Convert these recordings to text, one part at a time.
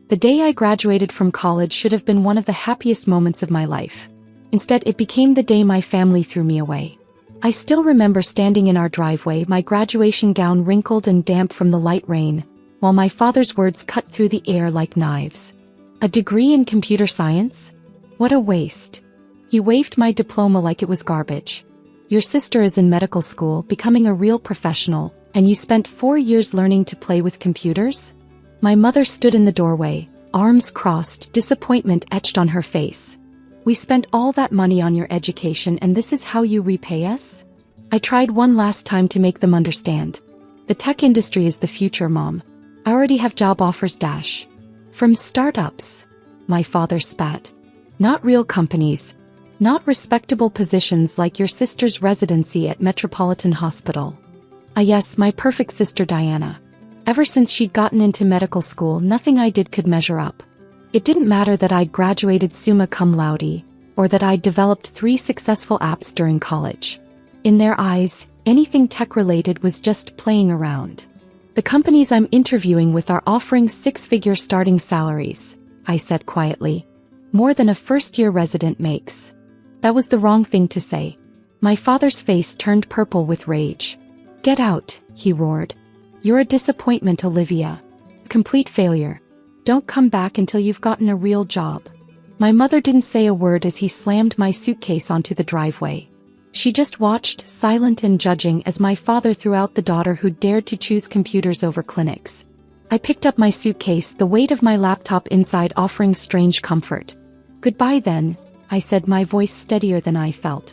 The day I graduated from college should have been one of the happiest moments of my life. Instead, it became the day my family threw me away. I still remember standing in our driveway, my graduation gown wrinkled and damp from the light rain, while my father's words cut through the air like knives. A degree in computer science? What a waste. He waved my diploma like it was garbage. Your sister is in medical school, becoming a real professional, and you spent 4 years learning to play with computers? My mother stood in the doorway, arms crossed, disappointment etched on her face. We spent all that money on your education, and this is how you repay us? I tried one last time to make them understand. The tech industry is the future, Mom. I already have job offers from startups. My father spat. Not real companies. Not respectable positions like your sister's residency at Metropolitan Hospital. Ah yes, my perfect sister Diana. Ever since she'd gotten into medical school, nothing I did could measure up. It didn't matter that I'd graduated summa cum laude, or that I'd developed 3 successful apps during college. In their eyes, anything tech-related was just playing around. The companies I'm interviewing with are offering 6-figure starting salaries, I said quietly. More than a first-year resident makes. That was the wrong thing to say. My father's face turned purple with rage. Get out, he roared. You're a disappointment, Olivia. A complete failure. Don't come back until you've gotten a real job. My mother didn't say a word as he slammed my suitcase onto the driveway. She just watched, silent and judging, as my father threw out the daughter who dared to choose computers over clinics. I picked up my suitcase, the weight of my laptop inside offering strange comfort. Goodbye then, I said, my voice steadier than I felt.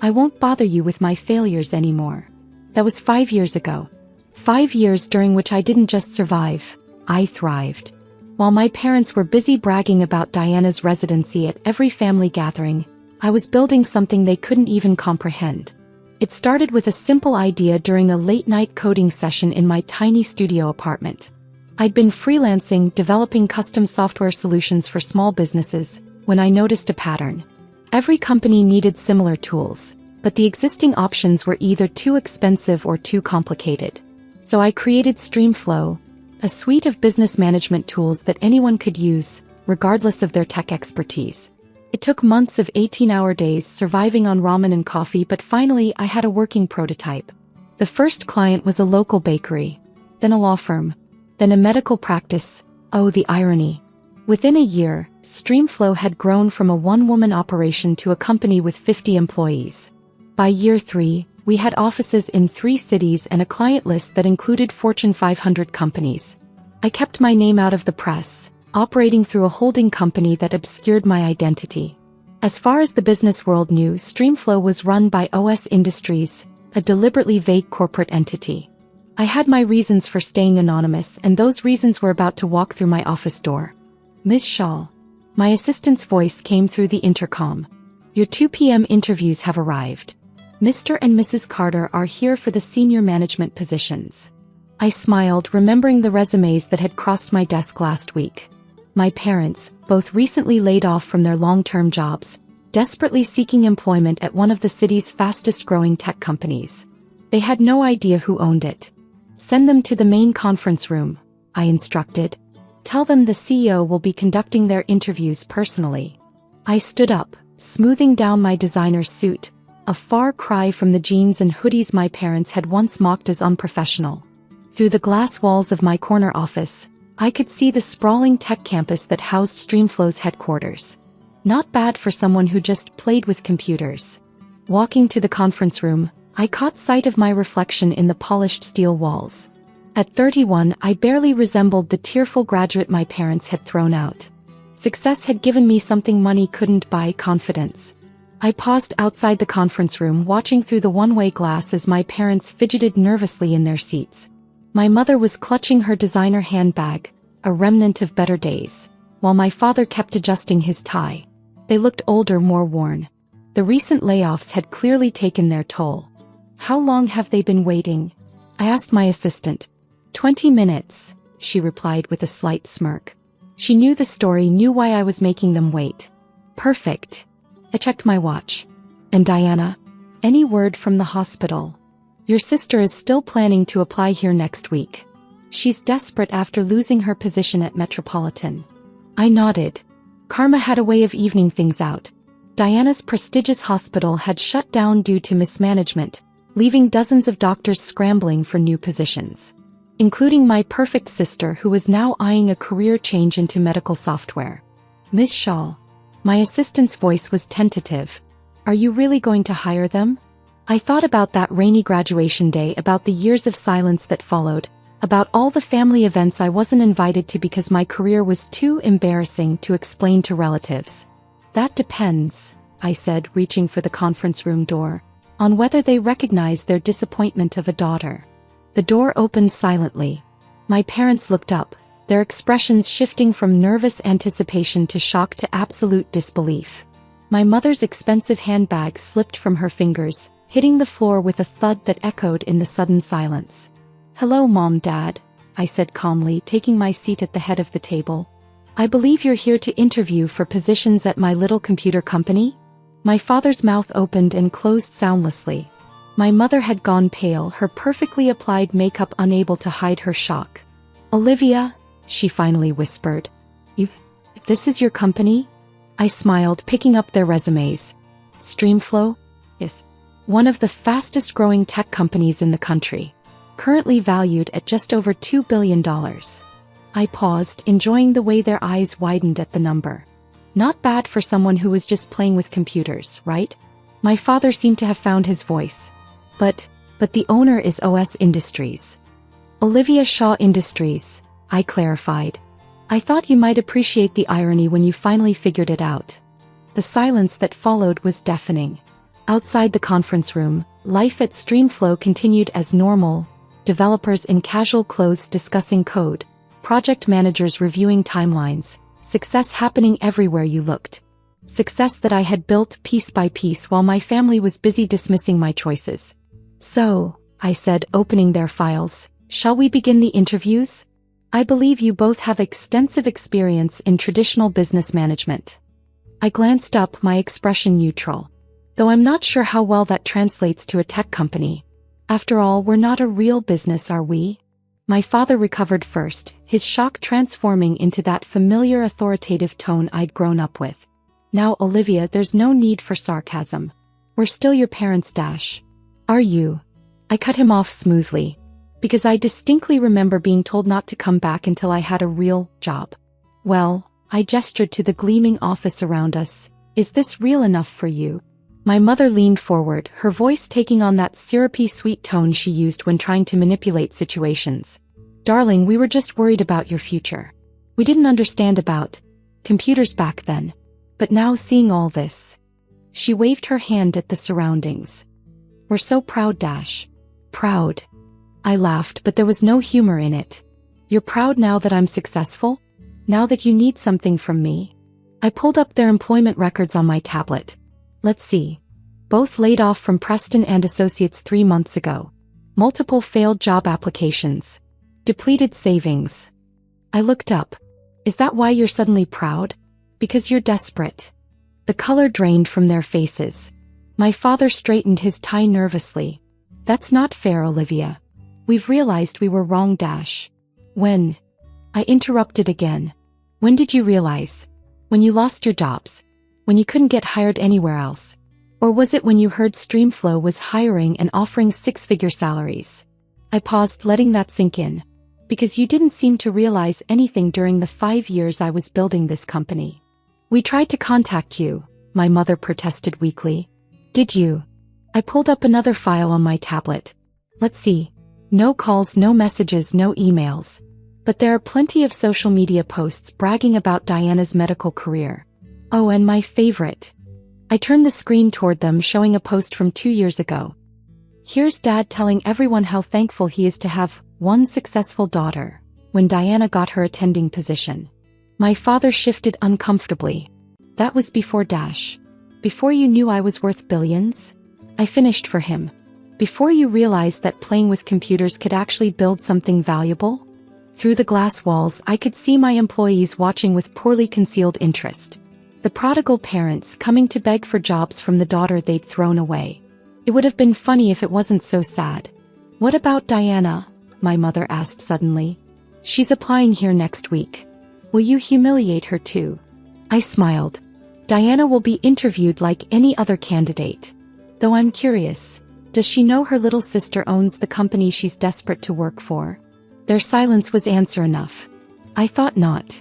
I won't bother you with my failures anymore. That was 5 years ago. 5 years during which I didn't just survive, I thrived. While my parents were busy bragging about Diana's residency at every family gathering, I was building something they couldn't even comprehend. It started with a simple idea during a late-night coding session in my tiny studio apartment. I'd been freelancing, developing custom software solutions for small businesses, when I noticed a pattern. Every company needed similar tools, but the existing options were either too expensive or too complicated. So I created StreamFlow, a suite of business management tools that anyone could use, regardless of their tech expertise. It took months of 18-hour days surviving on ramen and coffee, but finally I had a working prototype. The first client was a local bakery, then a law firm, then a medical practice. Oh, the irony. Within a year, StreamFlow had grown from a one-woman operation to a company with 50 employees. By year 3, we had offices in 3 cities and a client list that included Fortune 500 companies. I kept my name out of the press, operating through a holding company that obscured my identity. As far as the business world knew, StreamFlow was run by OS Industries, a deliberately vague corporate entity. I had my reasons for staying anonymous, and those reasons were about to walk through my office door. Miss Shaw. My assistant's voice came through the intercom. Your 2 p.m. interviews have arrived. Mr. and Mrs. Carter are here for the senior management positions. I smiled, remembering the resumes that had crossed my desk last week. My parents, both recently laid off from their long-term jobs, desperately seeking employment at one of the city's fastest-growing tech companies. They had no idea who owned it. Send them to the main conference room, I instructed. Tell them the CEO will be conducting their interviews personally. I stood up, smoothing down my designer suit, a far cry from the jeans and hoodies my parents had once mocked as unprofessional. Through the glass walls of my corner office, I could see the sprawling tech campus that housed StreamFlow's headquarters. Not bad for someone who just played with computers. Walking to the conference room, I caught sight of my reflection in the polished steel walls. At 31, I barely resembled the tearful graduate my parents had thrown out. Success had given me something money couldn't buy: confidence. I paused outside the conference room, watching through the one-way glass as my parents fidgeted nervously in their seats. My mother was clutching her designer handbag, a remnant of better days, while my father kept adjusting his tie. They looked older, more worn. The recent layoffs had clearly taken their toll. How long have they been waiting? I asked my assistant. 20 minutes, she replied with a slight smirk. She knew the story, knew why I was making them wait. Perfect. I checked my watch. And Diana? Any word from the hospital? Your sister is still planning to apply here next week. She's desperate after losing her position at Metropolitan. I nodded. Karma had a way of evening things out. Diana's prestigious hospital had shut down due to mismanagement, leaving dozens of doctors scrambling for new positions, including my perfect sister who was now eyeing a career change into medical software. Miss Shaw. My assistant's voice was tentative. Are you really going to hire them? I thought about that rainy graduation day, about the years of silence that followed, about all the family events I wasn't invited to because my career was too embarrassing to explain to relatives. That depends, I said, reaching for the conference room door, on whether they recognize their disappointment of a daughter. The door opened silently. My parents looked up, their expressions shifting from nervous anticipation to shock to absolute disbelief. My mother's expensive handbag slipped from her fingers, hitting the floor with a thud that echoed in the sudden silence. "Hello, Mom, Dad," I said calmly, taking my seat at the head of the table. "I believe you're here to interview for positions at my little computer company?" My father's mouth opened and closed soundlessly. My mother had gone pale, her perfectly applied makeup unable to hide her shock. "Olivia," she finally whispered. This is your company?" I smiled, picking up their resumes. "Streamflow? Yes. One of the fastest growing tech companies in the country. Currently valued at just over $2 billion. I paused, enjoying the way their eyes widened at the number. Not bad for someone who was just playing with computers, right? My father seemed to have found his voice. But the owner is OS Industries. Olivia Shaw Industries, I clarified. I thought you might appreciate the irony when you finally figured it out. The silence that followed was deafening. Outside the conference room, life at Streamflow continued as normal, developers in casual clothes discussing code, project managers reviewing timelines, success happening everywhere you looked. Success that I had built piece by piece while my family was busy dismissing my choices. "So," I said, opening their files, "shall we begin the interviews? I believe you both have extensive experience in traditional business management." I glanced up, my expression neutral. Though I'm not sure how well that translates to a tech company. After all, we're not a real business, are we? My father recovered first, his shock transforming into that familiar authoritative tone I'd grown up with. "Now, Olivia, there's no need for sarcasm. We're still your parents, Dash." "Are you?" I cut him off smoothly. Because I distinctly remember being told not to come back until I had a real job. "Well," I gestured to the gleaming office around us, "is this real enough for you?" My mother leaned forward, her voice taking on that syrupy sweet tone she used when trying to manipulate situations. "Darling, we were just worried about your future. We didn't understand about computers back then. But now seeing all this." She waved her hand at the surroundings. "We're so proud, Dash." "Proud?" I laughed, but there was no humor in it. "You're proud now that I'm successful? Now that you need something from me?" I pulled up their employment records on my tablet. Let's see. Both laid off from Preston and Associates 3 months ago. Multiple failed job applications. Depleted savings. I looked up. "Is that why you're suddenly proud? Because you're desperate." The color drained from their faces. My father straightened his tie nervously. "That's not fair, Olivia. We've realized we were wrong, Dash." "When?" I interrupted again. "When did you realize? When you lost your jobs? When you couldn't get hired anywhere else? Or was it when you heard Streamflow was hiring and offering 6-figure salaries?" I paused, letting that sink in. "Because you didn't seem to realize anything during the 5 years I was building this company." "We tried to contact you," my mother protested weakly. "Did you?" I pulled up another file on my tablet. Let's see. No calls, no messages, no emails. But there are plenty of social media posts bragging about Diana's medical career. Oh, and my favorite. I turned the screen toward them, showing a post from 2 years ago. "Here's Dad telling everyone how thankful he is to have one successful daughter, when Diana got her attending position." My father shifted uncomfortably. "That was before Dash. Before you knew I was worth billions?" I finished for him. "Before you realized that playing with computers could actually build something valuable?" Through the glass walls, I could see my employees watching with poorly concealed interest. The prodigal parents coming to beg for jobs from the daughter they'd thrown away. It would have been funny if it wasn't so sad. "What about Diana?" my mother asked suddenly. "She's applying here next week." Will you humiliate her too? I smiled. Diana will be interviewed like any other candidate. Though I'm curious, does she know her little sister owns the company she's desperate to work for? Their silence was answer enough. I thought not.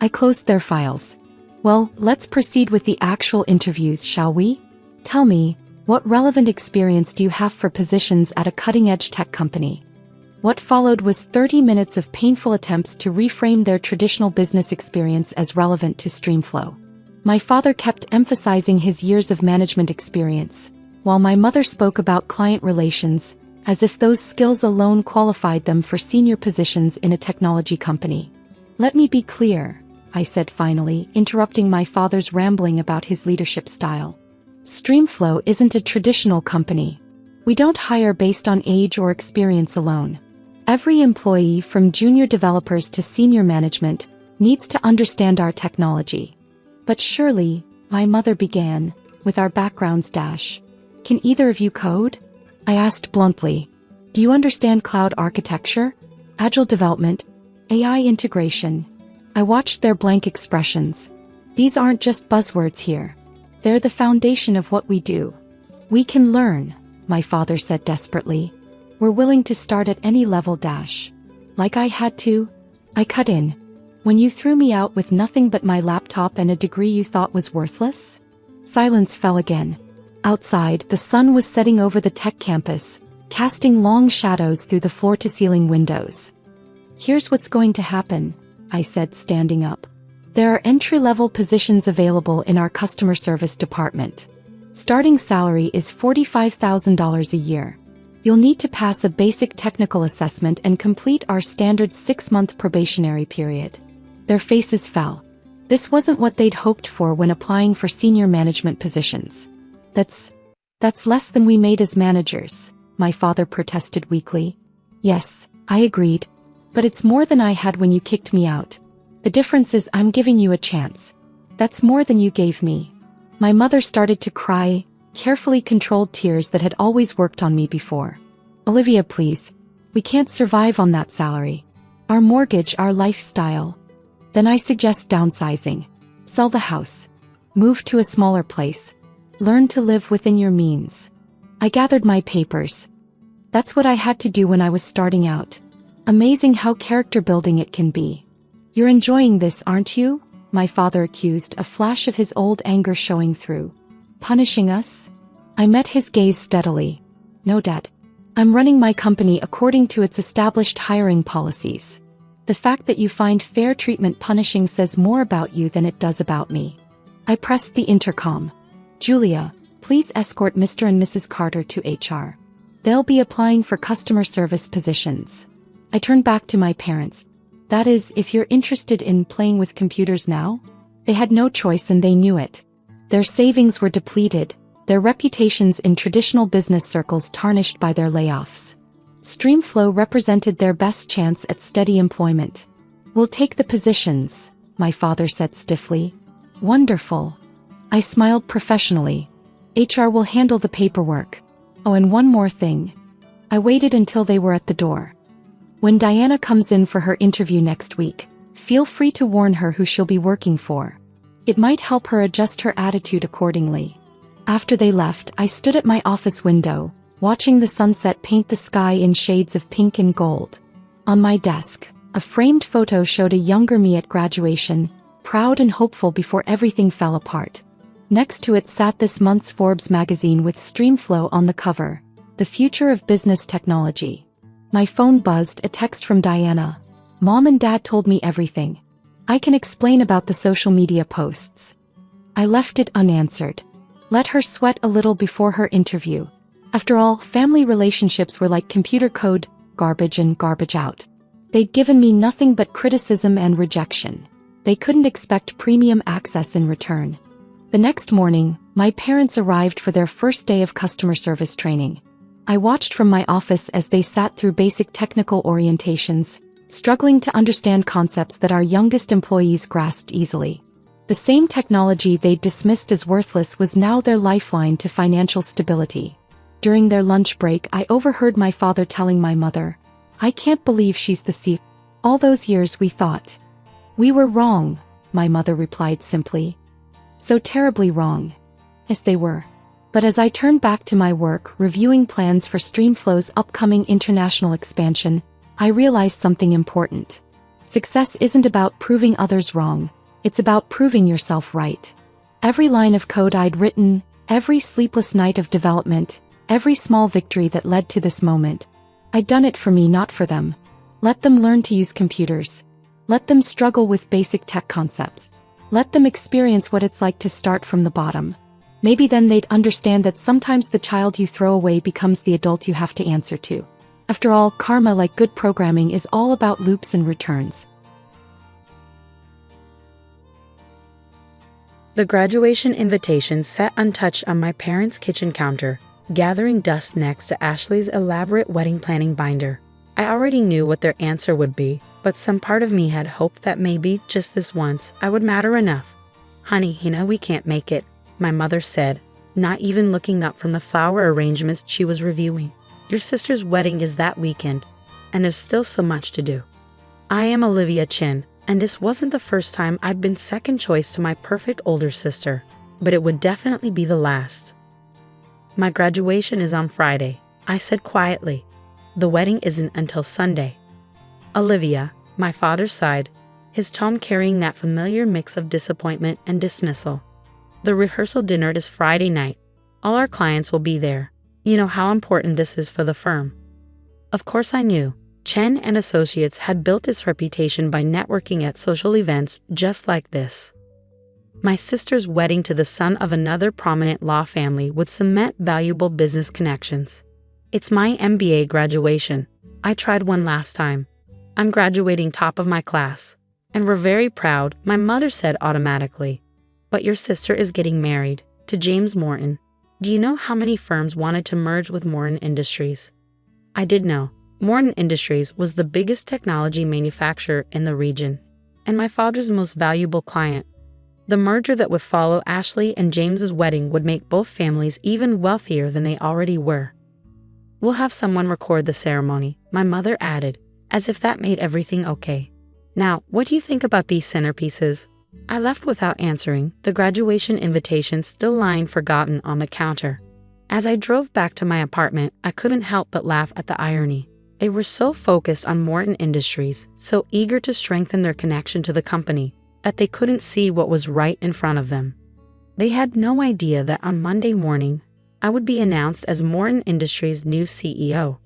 I closed their files. Well, let's proceed with the actual interviews, shall we? Tell me, what relevant experience do you have for positions at a cutting-edge tech company? What followed was 30 minutes of painful attempts to reframe their traditional business experience as relevant to Streamflow. My father kept emphasizing his years of management experience, while my mother spoke about client relations, as if those skills alone qualified them for senior positions in a technology company. Let me be clear, I said finally, interrupting my father's rambling about his leadership style. Streamflow isn't a traditional company. We don't hire based on age or experience alone. Every employee, from junior developers to senior management, needs to understand our technology. But surely, my mother began, with our backgrounds dash. Can either of you code? I asked bluntly. Do you understand cloud architecture, agile development, AI integration? I watched their blank expressions. These aren't just buzzwords here. They're the foundation of what we do. We can learn, my father said desperately. We're willing to start at any level dash. Like I had to? I cut in. When you threw me out with nothing but my laptop and a degree you thought was worthless? Silence fell again. Outside, the sun was setting over the tech campus, casting long shadows through the floor-to-ceiling windows. Here's what's going to happen, I said, standing up. There are entry-level positions available in our customer service department. Starting salary is $45,000 a year. You'll need to pass a basic technical assessment and complete our standard 6-month probationary period. Their faces fell. This wasn't what they'd hoped for when applying for senior management positions. That's less than we made as managers, my father protested weakly. Yes, I agreed. But it's more than I had when you kicked me out. The difference is I'm giving you a chance. That's more than you gave me. My mother started to cry, carefully controlled tears that had always worked on me before. Olivia, please. We can't survive on that salary. Our mortgage, our lifestyle. Then I suggest downsizing. Sell the house. Move to a smaller place. Learn to live within your means. I gathered my papers. That's what I had to do when I was starting out. Amazing how character building it can be. You're enjoying this, aren't you? My father accused, a flash of his old anger showing through. Punishing us? I met his gaze steadily. No, Dad. I'm running my company according to its established hiring policies. The fact that you find fair treatment punishing says more about you than it does about me. I pressed the intercom. Julia, please escort Mr. and Mrs. Carter to HR. They'll be applying for customer service positions. I turned back to my parents. That is, if you're interested in playing with computers now? They had no choice and they knew it. Their savings were depleted, their reputations in traditional business circles tarnished by their layoffs. Streamflow represented their best chance at steady employment. We'll take the positions, my father said stiffly. Wonderful. I smiled professionally. HR will handle the paperwork. Oh, and one more thing. I waited until they were at the door. When Diana comes in for her interview next week, feel free to warn her who she'll be working for. It might help her adjust her attitude accordingly. After they left, I stood at my office window, watching the sunset paint the sky in shades of pink and gold. On my desk, a framed photo showed a younger me at graduation, proud and hopeful before everything fell apart. Next to it sat this month's Forbes magazine with Streamflow on the cover, the future of business technology. My phone buzzed, a text from Diana. Mom and Dad told me everything. I can explain about the social media posts. I left it unanswered. Let her sweat a little before her interview. After all, family relationships were like computer code, garbage in, garbage out. They'd given me nothing but criticism and rejection. They couldn't expect premium access in return. The next morning, my parents arrived for their first day of customer service training. I watched from my office as they sat through basic technical orientations, struggling to understand concepts that our youngest employees grasped easily. The same technology they'd dismissed as worthless was now their lifeline to financial stability. During their lunch break, I overheard my father telling my mother, "I can't believe she's the C. All those years we thought "We were wrong," my mother replied simply. So terribly wrong. Yes, they were. But as I turned back to my work, reviewing plans for StreamFlow's upcoming international expansion, I realized something important. Success isn't about proving others wrong, it's about proving yourself right. Every line of code I'd written, every sleepless night of development, every small victory that led to this moment, I'd done it for me, not for them. Let them learn to use computers. Let them struggle with basic tech concepts. Let them experience what it's like to start from the bottom. Maybe then they'd understand that sometimes the child you throw away becomes the adult you have to answer to. After all, karma, like good programming, is all about loops and returns. The graduation invitation sat untouched on my parents' kitchen counter, gathering dust next to Ashley's elaborate wedding planning binder. I already knew what their answer would be, but some part of me had hoped that maybe, just this once, I would matter enough. "Honey, we can't make it," my mother said, not even looking up from the flower arrangements she was reviewing. "Your sister's wedding is that weekend, and there's still so much to do." I am Olivia Chin, and this wasn't the first time I'd been second choice to my perfect older sister, but it would definitely be the last. "My graduation is on Friday," I said quietly. "The wedding isn't until Sunday." "Olivia," my father sighed, his tone carrying that familiar mix of disappointment and dismissal. "The rehearsal dinner is Friday night. All our clients will be there. You know how important this is for the firm." Of course I knew. Chen and Associates had built its reputation by networking at social events just like this. My sister's wedding to the son of another prominent law family would cement valuable business connections. "It's my MBA graduation. I tried one last time. I'm graduating top of my class. And we're very proud," my mother said automatically. "But your sister is getting married to James Morton. Do you know how many firms wanted to merge with Morton Industries?" I did know. Morton Industries was the biggest technology manufacturer in the region, and my father's most valuable client. The merger that would follow Ashley and James's wedding would make both families even wealthier than they already were. "We'll have someone record the ceremony," my mother added, as if that made everything okay. "Now, what do you think about these centerpieces?" I left without answering, the graduation invitation still lying forgotten on the counter. As I drove back to my apartment, I couldn't help but laugh at the irony. They were so focused on Morton Industries, so eager to strengthen their connection to the company, that they couldn't see what was right in front of them. They had no idea that on Monday morning, I would be announced as Morton Industries' new CEO.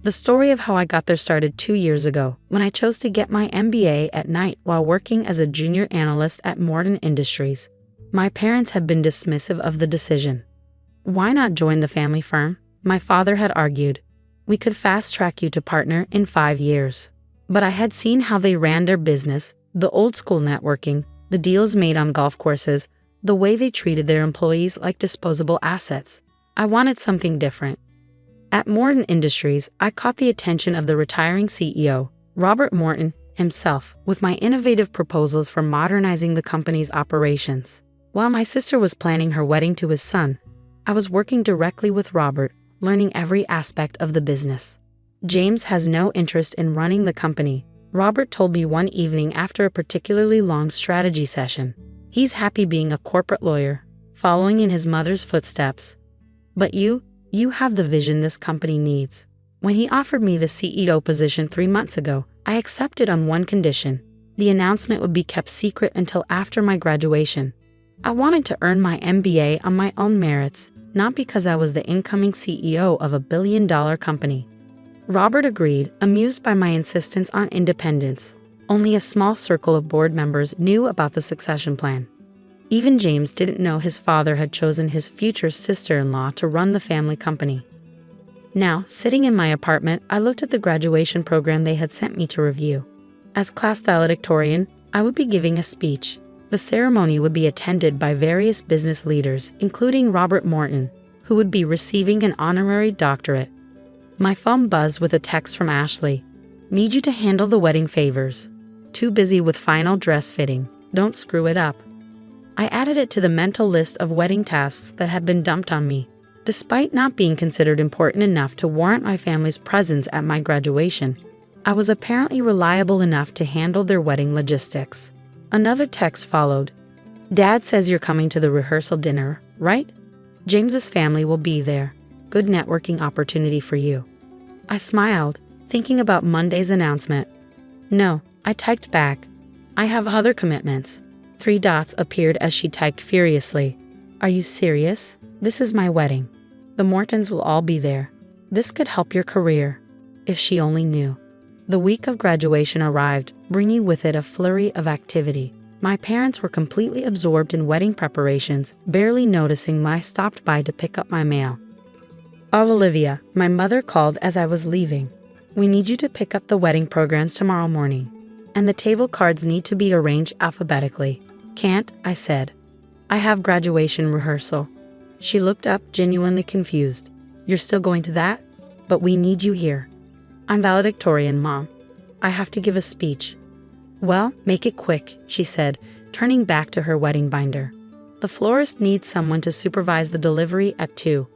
The story of how I got there started 2 years ago, when I chose to get my MBA at night while working as a junior analyst at Morton Industries. My parents had been dismissive of the decision. "Why not join the family firm?" my father had argued. "We could fast-track you to partner in 5 years. But I had seen how they ran their business, the old-school networking, the deals made on golf courses, the way they treated their employees like disposable assets. I wanted something different. At Morton Industries, I caught the attention of the retiring CEO, Robert Morton, himself, with my innovative proposals for modernizing the company's operations. While my sister was planning her wedding to his son, I was working directly with Robert, learning every aspect of the business. "James has no interest in running the company," Robert told me one evening after a particularly long strategy session. "He's happy being a corporate lawyer, following in his mother's footsteps. But you have the vision this company needs." When he offered me the CEO position 3 months ago, I accepted on one condition. The announcement would be kept secret until after my graduation. I wanted to earn my MBA on my own merits, not because I was the incoming CEO of a billion-dollar company. Robert agreed, amused by my insistence on independence. Only a small circle of board members knew about the succession plan. Even James didn't know his father had chosen his future sister-in-law to run the family company. Now, sitting in my apartment, I looked at the graduation program they had sent me to review. As class valedictorian, I would be giving a speech. The ceremony would be attended by various business leaders, including Robert Morton, who would be receiving an honorary doctorate. My phone buzzed with a text from Ashley. "Need you to handle the wedding favors. Too busy with final dress fitting. Don't screw it up." I added it to the mental list of wedding tasks that had been dumped on me. Despite not being considered important enough to warrant my family's presence at my graduation, I was apparently reliable enough to handle their wedding logistics. Another text followed. Dad says you're coming to the rehearsal dinner, right? James's family will be there. Good networking opportunity for you. I smiled, thinking about Monday's announcement. No, I typed back. I have other commitments. 3 dots appeared as she typed furiously. Are you serious? This is my wedding. The Mortons will all be there. This could help your career. If she only knew. The week of graduation arrived, bringing with it a flurry of activity. My parents were completely absorbed in wedding preparations, barely noticing when I stopped by to pick up my mail. Oh, Olivia, my mother called as I was leaving. We need you to pick up the wedding programs tomorrow morning. And the table cards need to be arranged alphabetically. Can't, I said. I have graduation rehearsal. She looked up, genuinely confused. You're still going to that? But we need you here. I'm valedictorian, Mom. I have to give a speech. Well, make it quick, she said, turning back to her wedding binder. The florist needs someone to supervise the delivery at 2.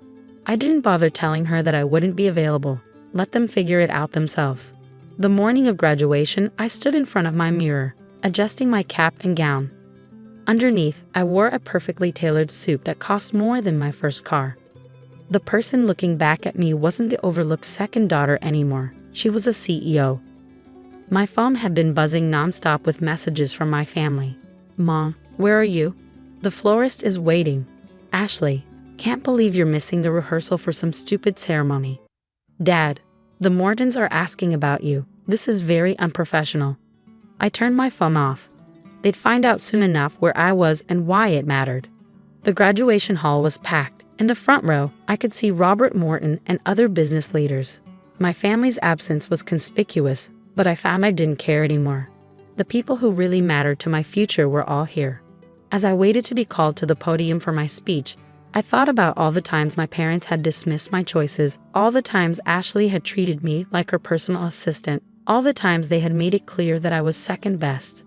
I didn't bother telling her that I wouldn't be available. Let them figure it out themselves. The morning of graduation, I stood in front of my mirror, adjusting my cap and gown. Underneath, I wore a perfectly tailored suit that cost more than my first car. The person looking back at me wasn't the overlooked second daughter anymore. She was a CEO. My phone had been buzzing nonstop with messages from my family. Mom, where are you? The florist is waiting. Ashley, can't believe you're missing the rehearsal for some stupid ceremony. Dad, the Mortons are asking about you. This is very unprofessional. I turned my phone off. They'd find out soon enough where I was and why it mattered. The graduation hall was packed. In the front row, I could see Robert Morton and other business leaders. My family's absence was conspicuous, but I found I didn't care anymore. The people who really mattered to my future were all here. As I waited to be called to the podium for my speech, I thought about all the times my parents had dismissed my choices, all the times Ashley had treated me like her personal assistant, all the times they had made it clear that I was second best.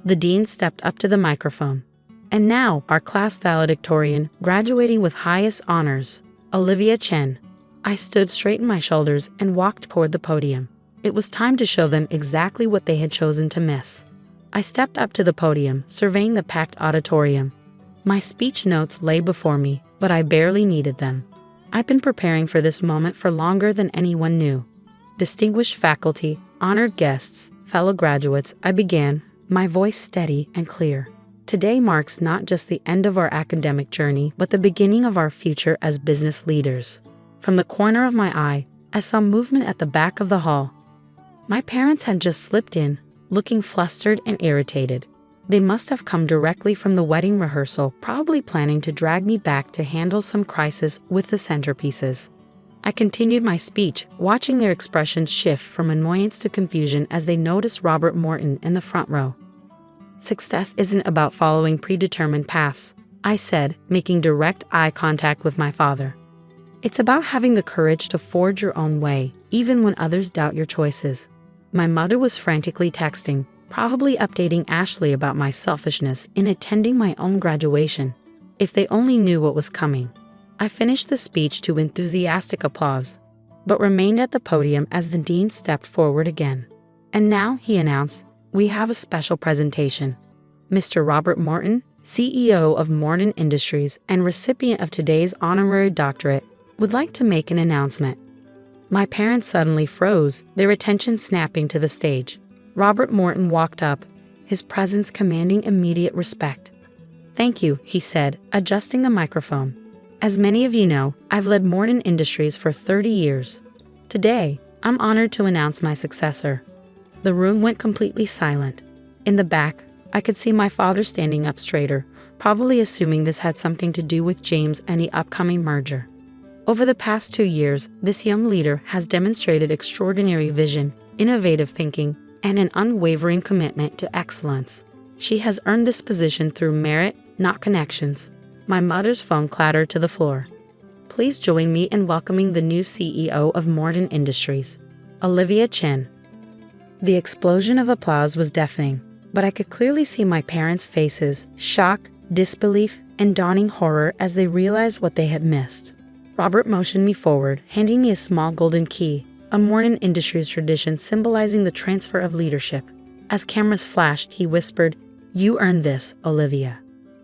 The dean stepped up to the microphone. And now, our class valedictorian, graduating with highest honors, Olivia Chen. I stood, straightened my shoulders, and walked toward the podium. It was time to show them exactly what they had chosen to miss. I stepped up to the podium, surveying the packed auditorium. My speech notes lay before me, but I barely needed them. I'd been preparing for this moment for longer than anyone knew. Distinguished faculty, honored guests, fellow graduates, I began, my voice steady and clear. Today marks not just the end of our academic journey, but the beginning of our future as business leaders. From the corner of my eye, I saw movement at the back of the hall. My parents had just slipped in, looking flustered and irritated. They must have come directly from the wedding rehearsal, probably planning to drag me back to handle some crisis with the centerpieces. I continued my speech, watching their expressions shift from annoyance to confusion as they noticed Robert Morton in the front row. Success isn't about following predetermined paths, I said, making direct eye contact with my father. It's about having the courage to forge your own way, even when others doubt your choices. My mother was frantically texting, probably updating Ashley about my selfishness in attending my own graduation. If they only knew what was coming. I finished the speech to enthusiastic applause, but remained at the podium as the dean stepped forward again. And now, he announced, we have a special presentation. Mr. Robert Morton, CEO of Morton Industries and recipient of today's honorary doctorate, would like to make an announcement. My parents suddenly froze, their attention snapping to the stage. Robert Morton walked up, his presence commanding immediate respect. Thank you, he said, adjusting the microphone. As many of you know, I've led Morton Industries for 30 years. Today, I'm honored to announce my successor. The room went completely silent. In the back, I could see my father standing up straighter, probably assuming this had something to do with James and the upcoming merger. Over the past 2 years, this young leader has demonstrated extraordinary vision, innovative thinking, and an unwavering commitment to excellence. She has earned this position through merit, not connections. My mother's phone clattered to the floor. Please join me in welcoming the new CEO of Morton Industries, Olivia Chen. The explosion of applause was deafening, but I could clearly see my parents' faces, shock, disbelief, and dawning horror as they realized what they had missed. Robert motioned me forward, handing me a small golden key, a Morton Industries tradition symbolizing the transfer of leadership. As cameras flashed, he whispered, "You earned this, Olivia.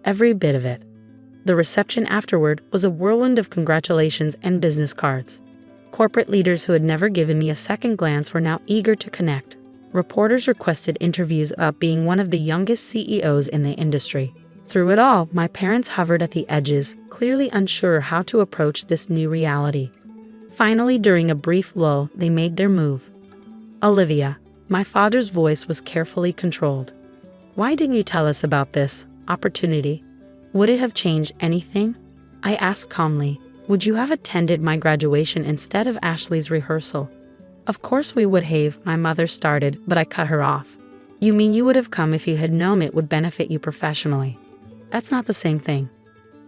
Every bit of it." The reception afterward was a whirlwind of congratulations and business cards. Corporate leaders who had never given me a second glance were now eager to connect. Reporters requested interviews about being one of the youngest CEOs in the industry. Through it all, my parents hovered at the edges, clearly unsure how to approach this new reality. Finally, during a brief lull, they made their move. "Olivia," my father's voice was carefully controlled. "Why didn't you tell us about this opportunity? Would it have changed anything?" I asked calmly. "Would you have attended my graduation instead of Ashley's rehearsal?" "Of course we would have," my mother started, but I cut her off. "You mean you would have come if you had known it would benefit you professionally? That's not the same thing."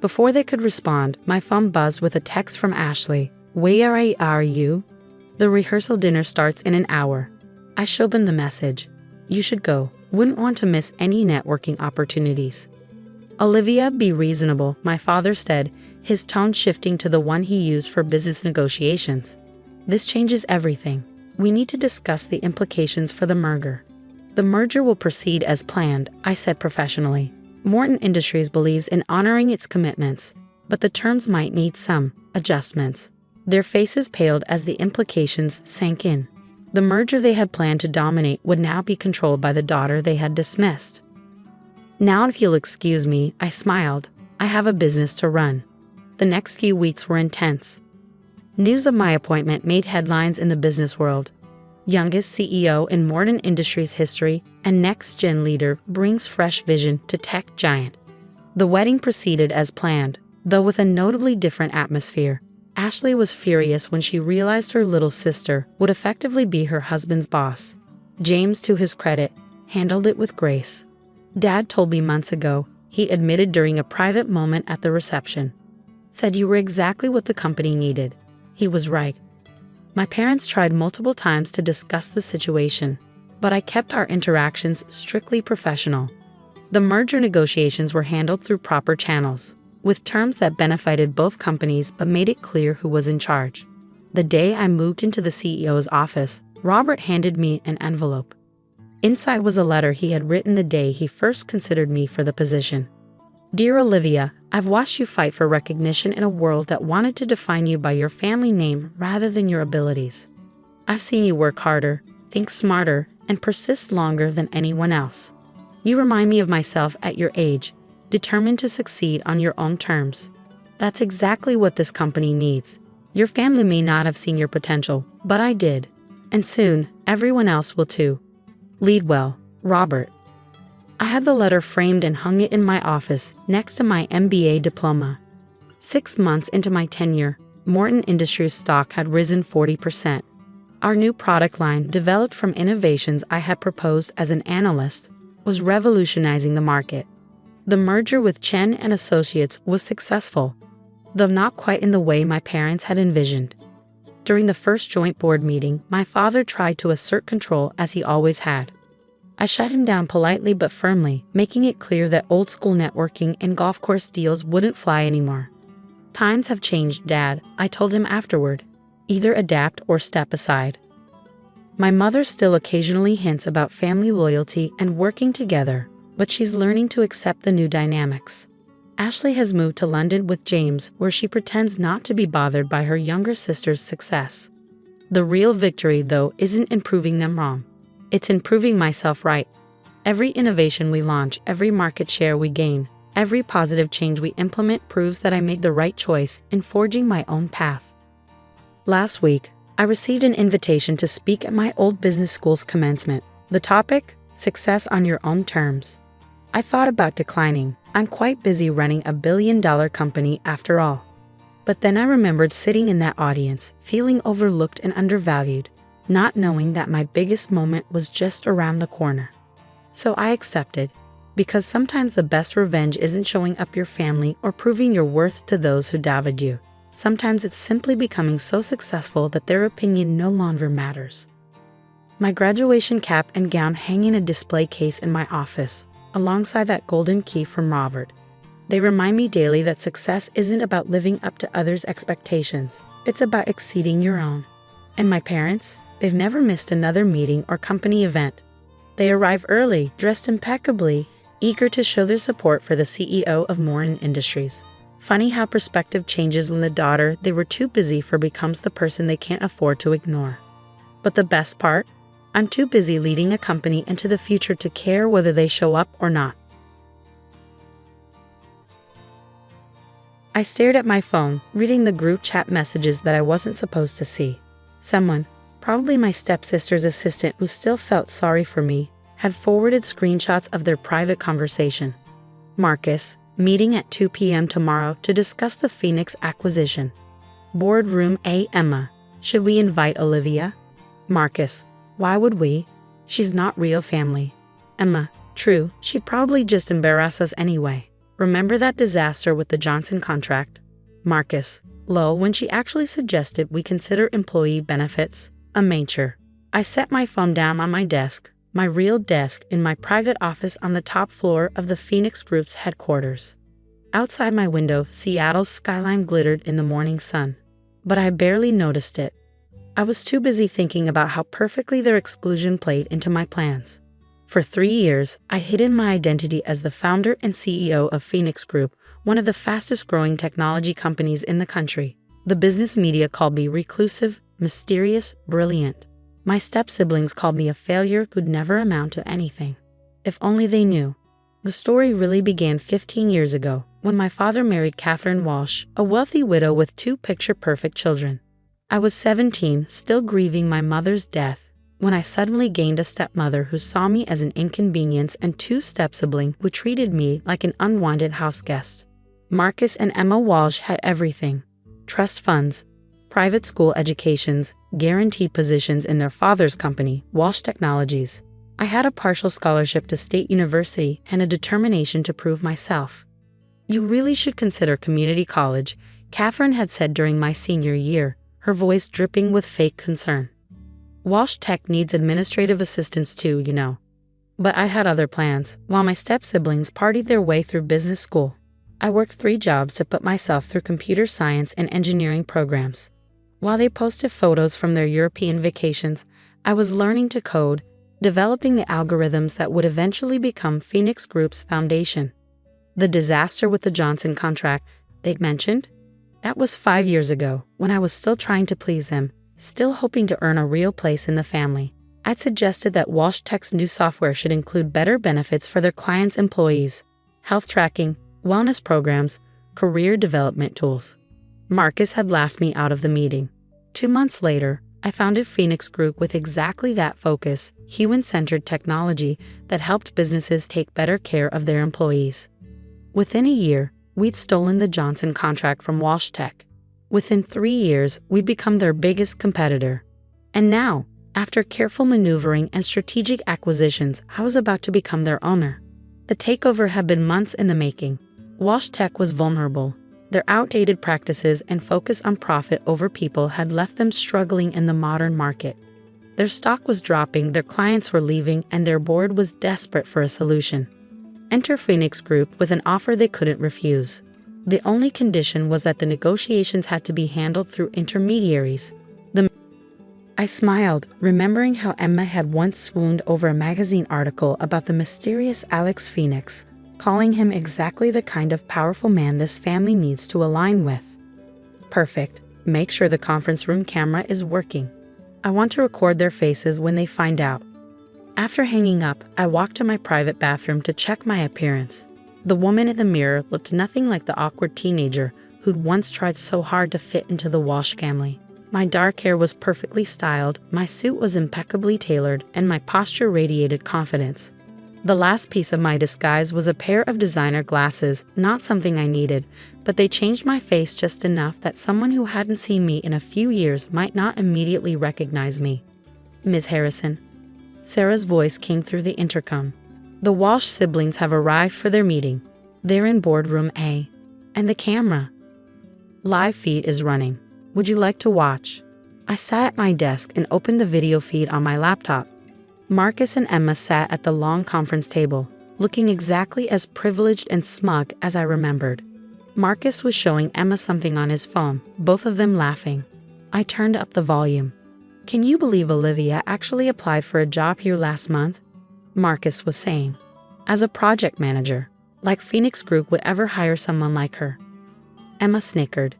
Before they could respond, my phone buzzed with a text from Ashley. "Where are you? The rehearsal dinner starts in an hour." I showed them the message. "You should go. Wouldn't want to miss any networking opportunities." "Olivia, be reasonable," my father said, his tone shifting to the one he used for business negotiations. "This changes everything. We need to discuss the implications for the merger." "The merger will proceed as planned," I said professionally. "Morton Industries believes in honoring its commitments, but the terms might need some adjustments." Their faces paled as the implications sank in. The merger they had planned to dominate would now be controlled by the daughter they had dismissed. "Now, if you'll excuse me," I smiled. "I have a business to run." The next few weeks were intense. News of my appointment made headlines in the business world. Youngest CEO in Morton Industries history and next-gen leader brings fresh vision to tech giant. The wedding proceeded as planned, though with a notably different atmosphere. Ashley was furious when she realized her little sister would effectively be her husband's boss. James, to his credit, handled it with grace. Dad told me months ago, he admitted during a private moment at the reception. Said you were exactly what the company needed. He was right. My parents tried multiple times to discuss the situation, but I kept our interactions strictly professional. The merger negotiations were handled through proper channels, with terms that benefited both companies but made it clear who was in charge. The day I moved into the CEO's office, Robert handed me an envelope. Inside was a letter he had written the day he first considered me for the position. "Dear Olivia, I've watched you fight for recognition in a world that wanted to define you by your family name rather than your abilities. I've seen you work harder, think smarter, and persist longer than anyone else. You remind me of myself at your age, determined to succeed on your own terms. That's exactly what this company needs. Your family may not have seen your potential, but I did. And soon, everyone else will too. Lead well, Robert." I had the letter framed and hung it in my office next to my MBA diploma. 6 months into my tenure, Morton Industries stock had risen 40%. Our new product line, developed from innovations I had proposed as an analyst, was revolutionizing the market. The merger with Chen and Associates was successful, though not quite in the way my parents had envisioned. During the first joint board meeting, my father tried to assert control as he always had. I shut him down politely but firmly, making it clear that old-school networking and golf course deals wouldn't fly anymore. "Times have changed, Dad," I told him afterward. "Either adapt or step aside." My mother still occasionally hints about family loyalty and working together, but she's learning to accept the new dynamics. Ashley has moved to London with James, where she pretends not to be bothered by her younger sister's success. The real victory, though, isn't in proving them wrong. It's in proving myself right. Every innovation we launch, every market share we gain, every positive change we implement proves that I made the right choice in forging my own path. Last week, I received an invitation to speak at my old business school's commencement. The topic? Success on your own terms. I thought about declining. I'm quite busy running a billion-dollar company after all. But then I remembered sitting in that audience, feeling overlooked and undervalued, not knowing that my biggest moment was just around the corner. So I accepted, because sometimes the best revenge isn't showing up your family or proving your worth to those who doubted you. Sometimes it's simply becoming so successful that their opinion no longer matters. My graduation cap and gown hang in a display case in my office, alongside that golden key from Robert. They remind me daily that success isn't about living up to others' expectations. It's about exceeding your own. And my parents? They've never missed another meeting or company event. They arrive early, dressed impeccably, eager to show their support for the CEO of Morin Industries. Funny how perspective changes when the daughter they were too busy for becomes the person they can't afford to ignore. But the best part? I'm too busy leading a company into the future to care whether they show up or not. I stared at my phone, reading the group chat messages that I wasn't supposed to see. Someone, probably my stepsister's assistant who still felt sorry for me, had forwarded screenshots of their private conversation. Marcus, meeting at 2 p.m. tomorrow to discuss the Phoenix acquisition. Boardroom A. Emma, should we invite Olivia? Marcus, why would we? She's not real family. Emma, true, she'd probably just embarrass us anyway. Remember that disaster with the Johnson contract? Marcus, lol, when she actually suggested we consider employee benefits. A mature. I set my phone down on my desk, my real desk in my private office on the top floor of the Phoenix Group's headquarters. Outside my window, Seattle's skyline glittered in the morning sun. But I barely noticed it. I was too busy thinking about how perfectly their exclusion played into my plans. For 3 years, I hidden my identity as the founder and CEO of Phoenix Group, one of the fastest-growing technology companies in the country. The business media called me reclusive, mysterious, brilliant. My step-siblings called me a failure who'd never amount to anything. If only they knew. The story really began 15 years ago, when my father married Catherine Walsh, a wealthy widow with 2 picture-perfect children. I was 17, still grieving my mother's death, when I suddenly gained a stepmother who saw me as an inconvenience and 2 step-siblings who treated me like an unwanted house guest. Marcus and Emma Walsh had everything. Trust funds, private school educations, guaranteed positions in their father's company, Walsh Technologies. I had a partial scholarship to State University and a determination to prove myself. You really should consider community college, Catherine had said during my senior year, her voice dripping with fake concern. Walsh Tech needs administrative assistance too, you know. But I had other plans, while my step-siblings partied their way through business school. I worked 3 jobs to put myself through computer science and engineering programs. While they posted photos from their European vacations, I was learning to code, developing the algorithms that would eventually become Phoenix Group's foundation. The disaster with the Johnson contract they'd mentioned? That was 5 years ago, when I was still trying to please them, still hoping to earn a real place in the family. I'd suggested that Walsh Tech's new software should include better benefits for their clients' employees, health tracking, wellness programs, career development tools. Marcus had laughed me out of the meeting. 2 months later, I founded Phoenix Group with exactly that focus, human-centered technology that helped businesses take better care of their employees. Within a year, we'd stolen the Johnson contract from Walsh Tech. Within 3 years, we'd become their biggest competitor. And now, after careful maneuvering and strategic acquisitions, I was about to become their owner. The takeover had been months in the making. Walsh Tech was vulnerable. Their outdated practices and focus on profit over people had left them struggling in the modern market. Their stock was dropping, their clients were leaving, and their board was desperate for a solution. Enter Phoenix Group with an offer they couldn't refuse. The only condition was that the negotiations had to be handled through intermediaries. I smiled, remembering how Emma had once swooned over a magazine article about the mysterious Alex Phoenix, calling him exactly the kind of powerful man this family needs to align with. Perfect. Make sure the conference room camera is working. I want to record their faces when they find out. After hanging up, I walked to my private bathroom to check my appearance. The woman in the mirror looked nothing like the awkward teenager who'd once tried so hard to fit into the Walsh family. My dark hair was perfectly styled, my suit was impeccably tailored, and my posture radiated confidence. The last piece of my disguise was a pair of designer glasses, not something I needed, but they changed my face just enough that someone who hadn't seen me in a few years might not immediately recognize me. Ms. Harrison. Sarah's voice came through the intercom. The Walsh siblings have arrived for their meeting. They're in boardroom A. And the camera. Live feed is running. Would you like to watch? I sat at my desk and opened the video feed on my laptop. Marcus and Emma sat at the long conference table, looking exactly as privileged and smug as I remembered. Marcus was showing Emma something on his phone, both of them laughing. I turned up the volume. Can you believe Olivia actually applied for a job here last month? Marcus was saying. As a project manager, like Phoenix Group would ever hire someone like her. Emma snickered.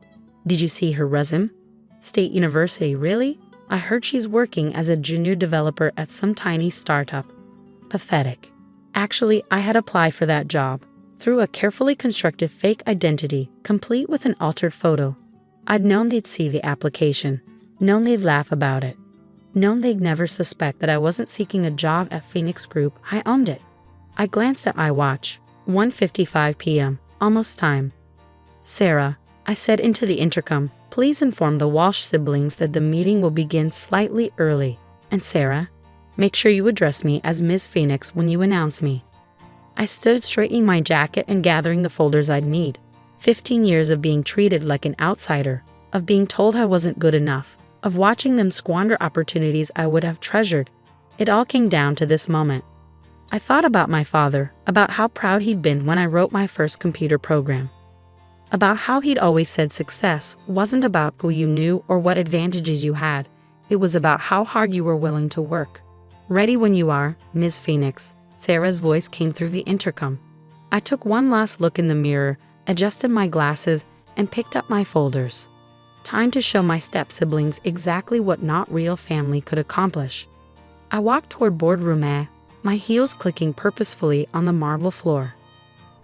Did you see her resume? State University, really? I heard she's working as a junior developer at some tiny startup. Pathetic. Actually, I had applied for that job through a carefully constructed fake identity, complete with an altered photo. I'd known they'd see the application, known they'd laugh about it, known they'd never suspect that I wasn't seeking a job at Phoenix Group. I owned it. I glanced at my watch. 1:55 p.m. Almost time. Sarah, I said into the intercom, please inform the Walsh siblings that the meeting will begin slightly early. And Sarah, make sure you address me as Ms. Phoenix when you announce me. I stood straightening my jacket and gathering the folders I'd need. 15 years of being treated like an outsider, of being told I wasn't good enough, of watching them squander opportunities I would have treasured. It all came down to this moment. I thought about my father, about how proud he'd been when I wrote my first computer program. About how he'd always said success wasn't about who you knew or what advantages you had. It was about how hard you were willing to work. Ready when you are, Ms. Phoenix. Sarah's voice came through the intercom. I took one last look in the mirror, adjusted my glasses, and picked up my folders. Time to show my step-siblings exactly what not real family could accomplish. I walked toward boardroom A, my heels clicking purposefully on the marble floor.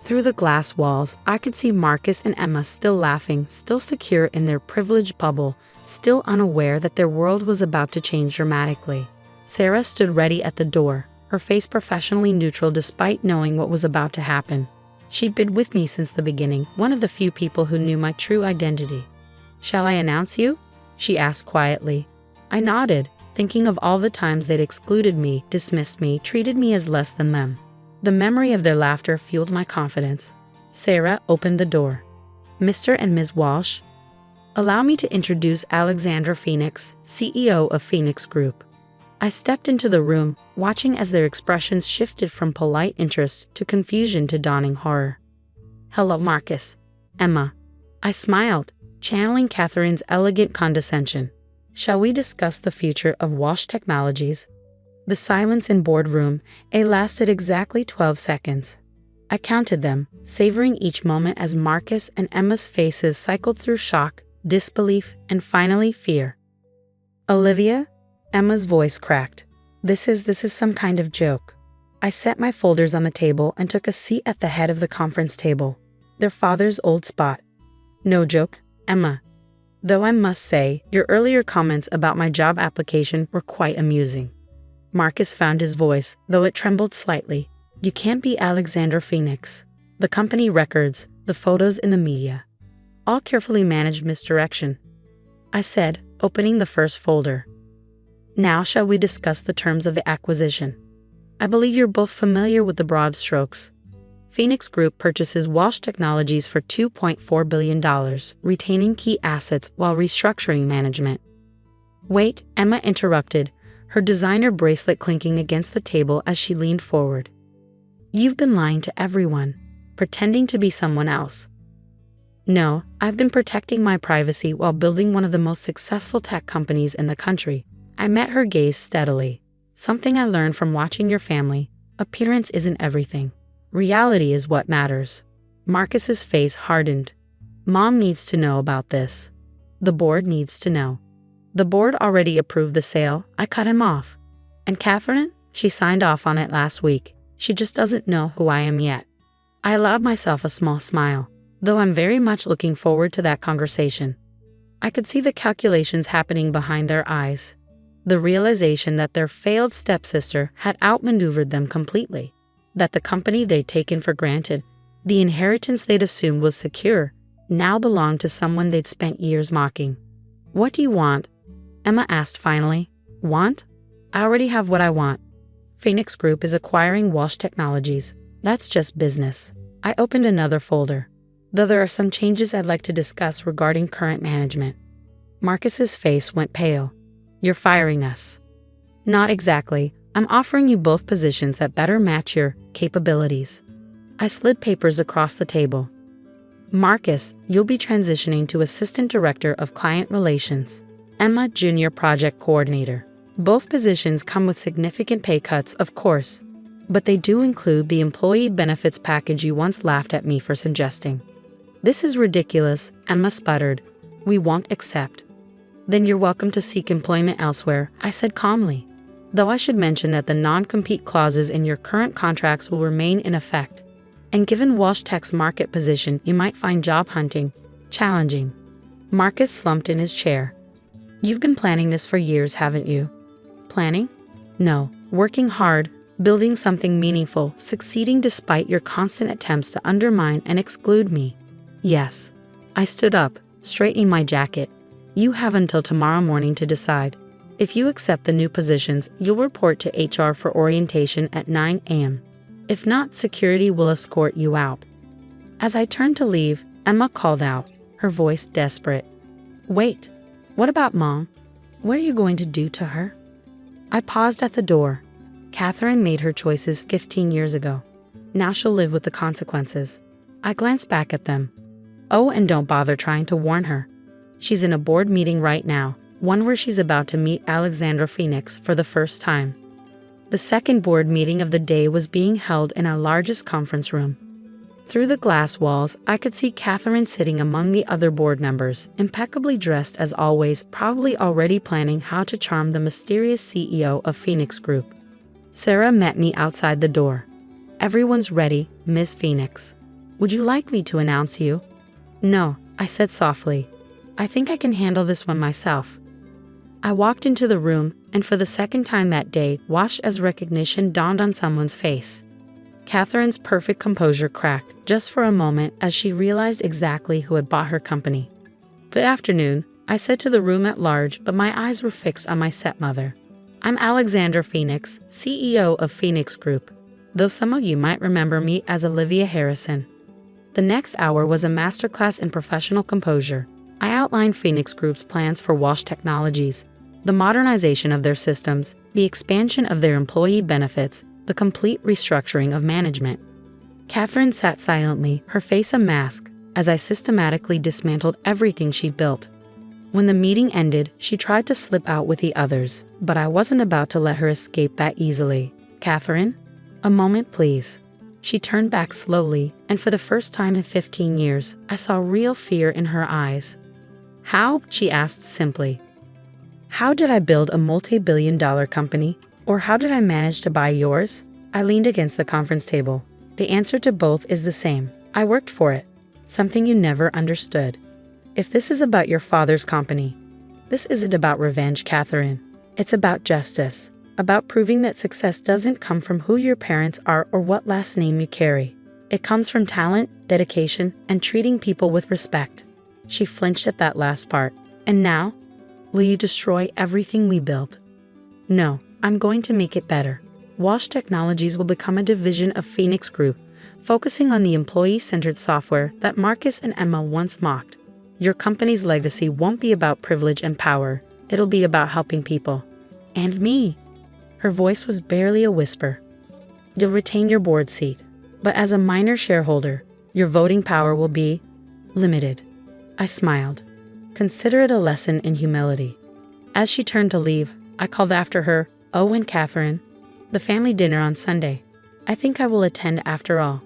Through the glass walls, I could see Marcus and Emma still laughing, still secure in their privileged bubble, still unaware that their world was about to change dramatically. Sarah stood ready at the door, her face professionally neutral despite knowing what was about to happen. She'd been with me since the beginning, one of the few people who knew my true identity. Shall I announce you? She asked quietly. I nodded, thinking of all the times they'd excluded me, dismissed me, treated me as less than them. The memory of their laughter fueled my confidence. Sarah opened the door. Mr. and Ms. Walsh, allow me to introduce Alexandra Phoenix, CEO of Phoenix Group. I stepped into the room, watching as their expressions shifted from polite interest to confusion to dawning horror. Hello, Marcus. Emma. I smiled, channeling Catherine's elegant condescension. Shall we discuss the future of Walsh Technologies? The silence in boardroom A lasted exactly 12 seconds. I counted them, savoring each moment as Marcus and Emma's faces cycled through shock, disbelief, and finally fear. Olivia? Emma's voice cracked. This is some kind of joke. I set my folders on the table and took a seat at the head of the conference table, their father's old spot. No joke, Emma. Though I must say, your earlier comments about my job application were quite amusing. Marcus found his voice, though it trembled slightly. You can't be Alexandra Phoenix. The company records, the photos in the media. All carefully managed misdirection. I said, opening the first folder. Now shall we discuss the terms of the acquisition? I believe you're both familiar with the broad strokes. Phoenix Group purchases Walsh Technologies for $2.4 billion, retaining key assets while restructuring management. Wait, Emma interrupted, her designer bracelet clinking against the table as she leaned forward. You've been lying to everyone, pretending to be someone else. No, I've been protecting my privacy while building one of the most successful tech companies in the country. I met her gaze steadily. Something I learned from watching your family. Appearance isn't everything. Reality is what matters. Marcus's face hardened. Mom needs to know about this. The board needs to know. The board already approved the sale. I cut him off. And Catherine? She signed off on it last week. She just doesn't know who I am yet. I allowed myself a small smile, though I'm very much looking forward to that conversation. I could see the calculations happening behind their eyes. The realization that their failed stepsister had outmaneuvered them completely. That the company they'd taken for granted, the inheritance they'd assumed was secure, now belonged to someone they'd spent years mocking. What do you want? Emma asked finally. Want? I already have what I want. Phoenix Group is acquiring Walsh Technologies. That's just business. I opened another folder, though there are some changes I'd like to discuss regarding current management. Marcus's face went pale. You're firing us. Not exactly. I'm offering you both positions that better match your capabilities. I slid papers across the table. Marcus, you'll be transitioning to Assistant Director of Client Relations. Emma, Junior Project Coordinator. Both positions come with significant pay cuts, of course, but they do include the employee benefits package you once laughed at me for suggesting. This is ridiculous, Emma sputtered. We won't accept. Then you're welcome to seek employment elsewhere, I said calmly. Though I should mention that the non-compete clauses in your current contracts will remain in effect. And given WashTech's market position, you might find job hunting challenging. Marcus slumped in his chair. You've been planning this for years, haven't you? Planning? No, working hard, building something meaningful, succeeding despite your constant attempts to undermine and exclude me. Yes. I stood up, straightening my jacket. You have until tomorrow morning to decide. If you accept the new positions, you'll report to HR for orientation at 9 a.m. If not, security will escort you out. As I turned to leave, Emma called out, her voice desperate. Wait, what about Mom? What are you going to do to her? I paused at the door. Catherine made her choices 15 years ago. Now she'll live with the consequences. I glanced back at them. Oh, and don't bother trying to warn her. She's in a board meeting right now, one where she's about to meet Alexandra Phoenix for the first time. The second board meeting of the day was being held in our largest conference room. Through the glass walls, I could see Catherine sitting among the other board members, impeccably dressed as always, probably already planning how to charm the mysterious CEO of Phoenix Group. Sarah met me outside the door. Everyone's ready, Ms. Phoenix. Would you like me to announce you? No, I said softly. I think I can handle this one myself. I walked into the room, and for the second time that day, wash as recognition dawned on someone's face. Catherine's perfect composure cracked just for a moment as she realized exactly who had bought her company. Good afternoon, I said to the room at large, but my eyes were fixed on my stepmother. I'm Alexandra Phoenix, CEO of Phoenix Group, though some of you might remember me as Olivia Harrison. The next hour was a masterclass in professional composure. I outlined Phoenix Group's plans for Wash Technologies, the modernization of their systems, the expansion of their employee benefits, the complete restructuring of management. Catherine sat silently, her face a mask, as I systematically dismantled everything she'd built. When the meeting ended, she tried to slip out with the others, but I wasn't about to let her escape that easily. Catherine? A moment, please. She turned back slowly, and for the first time in 15 years, I saw real fear in her eyes. How? She asked simply. How did I build a multi-billion-dollar company? Or how did I manage to buy yours? I leaned against the conference table. The answer to both is the same. I worked for it. Something you never understood. If this is about your father's company, this isn't about revenge, Catherine. It's about justice. About proving that success doesn't come from who your parents are or what last name you carry. It comes from talent, dedication, and treating people with respect. She flinched at that last part. And now? Will you destroy everything we built? No. I'm going to make it better. Wash Technologies will become a division of Phoenix Group, focusing on the employee-centered software that Marcus and Emma once mocked. Your company's legacy won't be about privilege and power. It'll be about helping people. And me. Her voice was barely a whisper. You'll retain your board seat, but as a minor shareholder, your voting power will be limited. I smiled. Consider it a lesson in humility. As she turned to leave, I called after her, "Oh, and Catherine, the family dinner on Sunday. I think I will attend after all."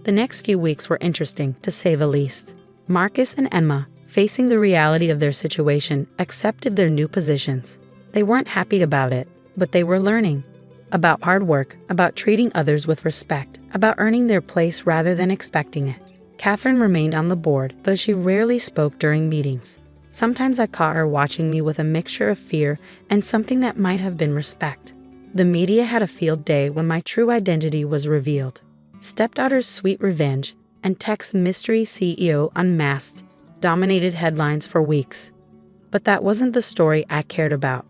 The next few weeks were interesting, to say the least. Marcus and Emma, facing the reality of their situation, accepted their new positions. They weren't happy about it, but they were learning. About hard work, about treating others with respect, about earning their place rather than expecting it. Catherine remained on the board, though she rarely spoke during meetings. Sometimes I caught her watching me with a mixture of fear and something that might have been respect. The media had a field day when my true identity was revealed. Stepdaughter's sweet revenge and Tech's mystery CEO unmasked dominated headlines for weeks. But that wasn't the story I cared about.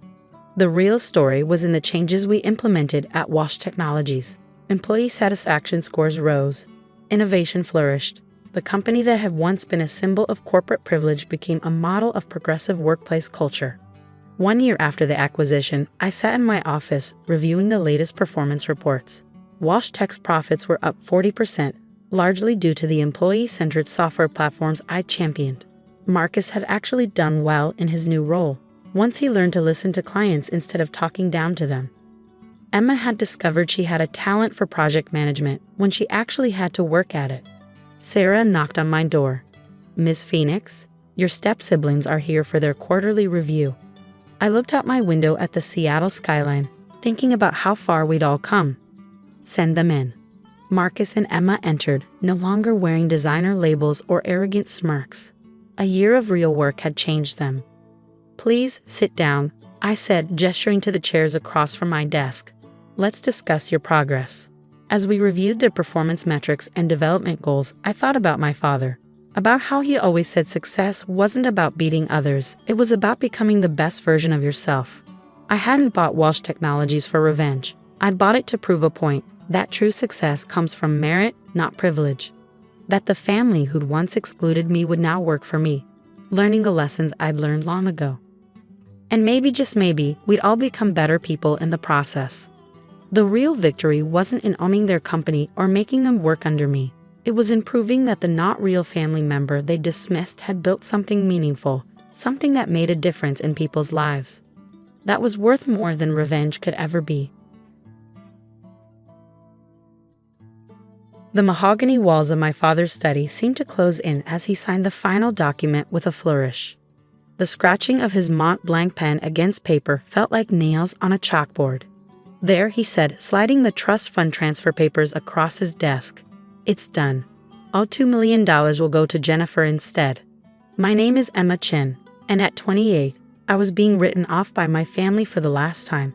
The real story was in the changes we implemented at Wash Technologies. Employee satisfaction scores rose. Innovation flourished. The company that had once been a symbol of corporate privilege became a model of progressive workplace culture. 1 year after the acquisition, I sat in my office reviewing the latest performance reports. Wash Tech's profits were up 40%, largely due to the employee-centered software platforms I championed. Marcus had actually done well in his new role. Once he learned to listen to clients instead of talking down to them. Emma had discovered she had a talent for project management when she actually had to work at it. Sarah knocked on my door. "Miss Phoenix, your step-siblings are here for their quarterly review." I looked out my window at the Seattle skyline, thinking about how far we'd all come. "Send them in." Marcus and Emma entered, no longer wearing designer labels or arrogant smirks. A year of real work had changed them. "Please sit down," I said, gesturing to the chairs across from my desk. "Let's discuss your progress." As we reviewed their performance metrics and development goals, I thought about my father. About how he always said success wasn't about beating others, it was about becoming the best version of yourself. I hadn't bought Walsh Technologies for revenge. I'd bought it to prove a point, that true success comes from merit, not privilege. That the family who'd once excluded me would now work for me, learning the lessons I'd learned long ago. And maybe, just maybe, we'd all become better people in the process. The real victory wasn't in owning their company or making them work under me. It was in proving that the not real family member they dismissed had built something meaningful, something that made a difference in people's lives. That was worth more than revenge could ever be. The mahogany walls of my father's study seemed to close in as he signed the final document with a flourish. The scratching of his Mont Blanc pen against paper felt like nails on a chalkboard. "There," he said, sliding the trust fund transfer papers across his desk. "It's done. All $2 million will go to Jennifer instead. My name is Emma Chin, and at 28, I was being written off by my family for the last time."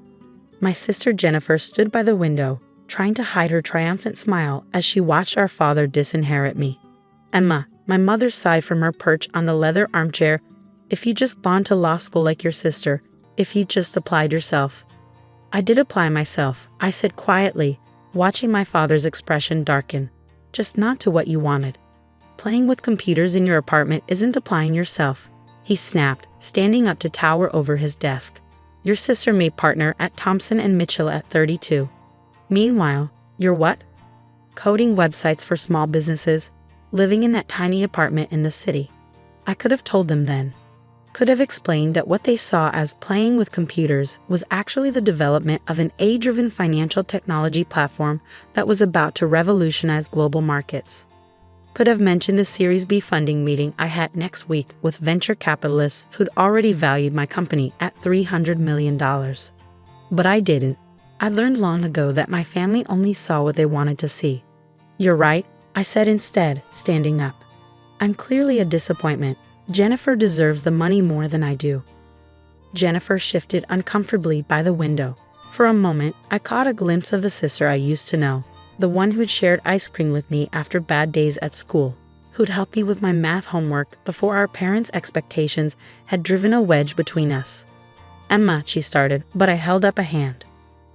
My sister Jennifer stood by the window, trying to hide her triumphant smile as she watched our father disinherit me. "Emma," my mother sighed from her perch on the leather armchair, "if you just gone to law school like your sister, if you just applied yourself." "I did apply myself," I said quietly, watching my father's expression darken. "Just not to what you wanted. Playing with computers in your apartment isn't applying yourself," he snapped, standing up to tower over his desk. "Your sister made partner at Thompson & Mitchell at 32. Meanwhile, you're what? Coding websites for small businesses, living in that tiny apartment in the city." I could have told them then. Could have explained that what they saw as playing with computers was actually the development of an AI-driven financial technology platform that was about to revolutionize global markets. Could have mentioned the Series B funding meeting I had next week with venture capitalists who'd already valued my company at $300 million. But I didn't. I learned long ago that my family only saw what they wanted to see. "You're right," I said instead, standing up. "I'm clearly a disappointment. Jennifer deserves the money more than I do." Jennifer shifted uncomfortably by the window. For a moment, I caught a glimpse of the sister I used to know, the one who'd shared ice cream with me after bad days at school, who'd helped me with my math homework before our parents' expectations had driven a wedge between us. "Emma," she started, but I held up a hand.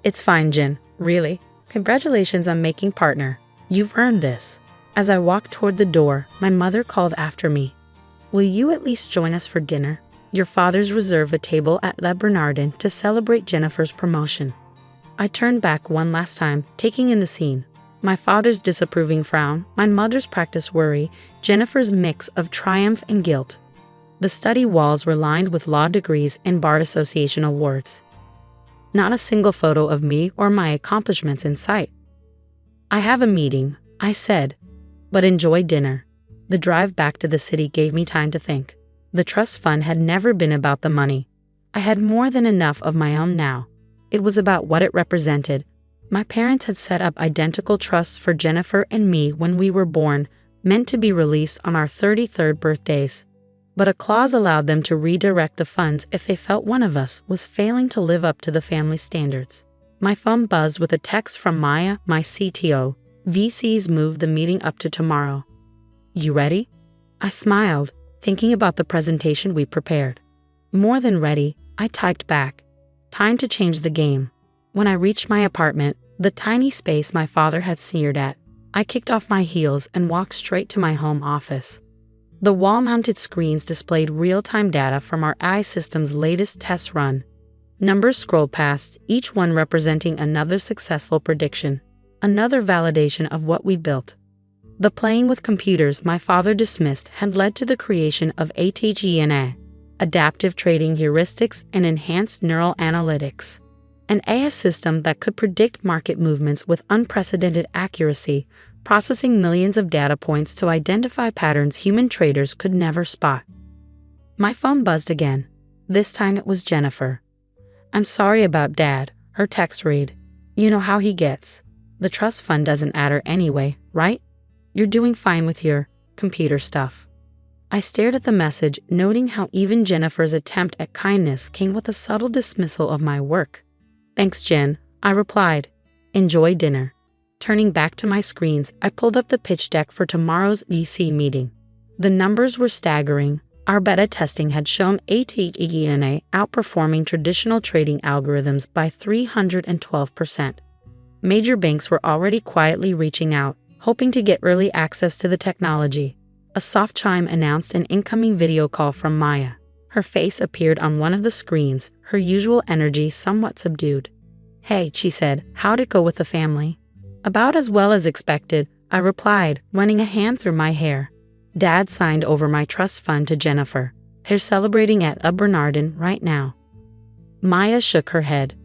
"It's fine, Jen, really. Congratulations on making partner. You've earned this." As I walked toward the door, my mother called after me. "Will you at least join us for dinner? Your father's reserved a table at Le Bernardin to celebrate Jennifer's promotion." I turned back one last time, taking in the scene. My father's disapproving frown, my mother's practiced worry, Jennifer's mix of triumph and guilt. The study walls were lined with law degrees and Bar Association awards. Not a single photo of me or my accomplishments in sight. "I have a meeting," I said, "but enjoy dinner." The drive back to the city gave me time to think. The trust fund had never been about the money. I had more than enough of my own now. It was about what it represented. My parents had set up identical trusts for Jennifer and me when we were born, meant to be released on our 33rd birthdays. But a clause allowed them to redirect the funds if they felt one of us was failing to live up to the family standards. My phone buzzed with a text from Maya, my CTO. "VCs moved the meeting up to tomorrow. You ready?" I smiled, thinking about the presentation we prepared. "More than ready," I typed back. Time to change the game. When I reached my apartment, the tiny space my father had sneered at, I kicked off my heels and walked straight to my home office. The wall-mounted screens displayed real-time data from our AI system's latest test run. Numbers scrolled past, each one representing another successful prediction, another validation of what we built. The playing with computers my father dismissed had led to the creation of aita, adaptive trading heuristics, and enhanced neural analytics. An AI system that could predict market movements with unprecedented accuracy, processing millions of data points to identify patterns human traders could never spot. My phone buzzed again. This time it was Jennifer. "I'm sorry about Dad," her text read. "You know how he gets. The trust fund doesn't matter anyway, right? You're doing fine with your computer stuff." I stared at the message, noting how even Jennifer's attempt at kindness came with a subtle dismissal of my work. "Thanks, Jen," I replied. "Enjoy dinner." Turning back to my screens, I pulled up the pitch deck for tomorrow's VC meeting. The numbers were staggering. Our beta testing had shown aita outperforming traditional trading algorithms by 312%. Major banks were already quietly reaching out, hoping to get early access to the technology. A soft chime announced an incoming video call from Maya. Her face appeared on one of the screens, her usual energy somewhat subdued. "Hey," she said, "how'd it go with the family?" "About as well as expected," I replied, running a hand through my hair. "Dad signed over my trust fund to Jennifer. They're celebrating at a Bernardin right now." Maya shook her head.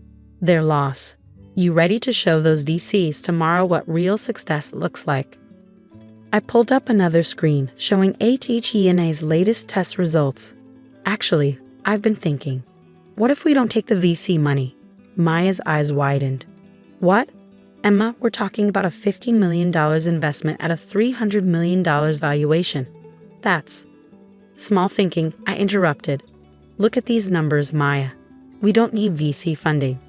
"Their loss. You ready to show those VCs tomorrow what real success looks like?" I pulled up another screen showing ATHENA's latest test results. "Actually, I've been thinking, what if we don't take the VC money?" Maya's eyes widened. "What? Emma, we're talking about a $50 million investment at a $300 million valuation. That's..." Small thinking, I interrupted. "Look at these numbers, Maya. We don't need VC funding.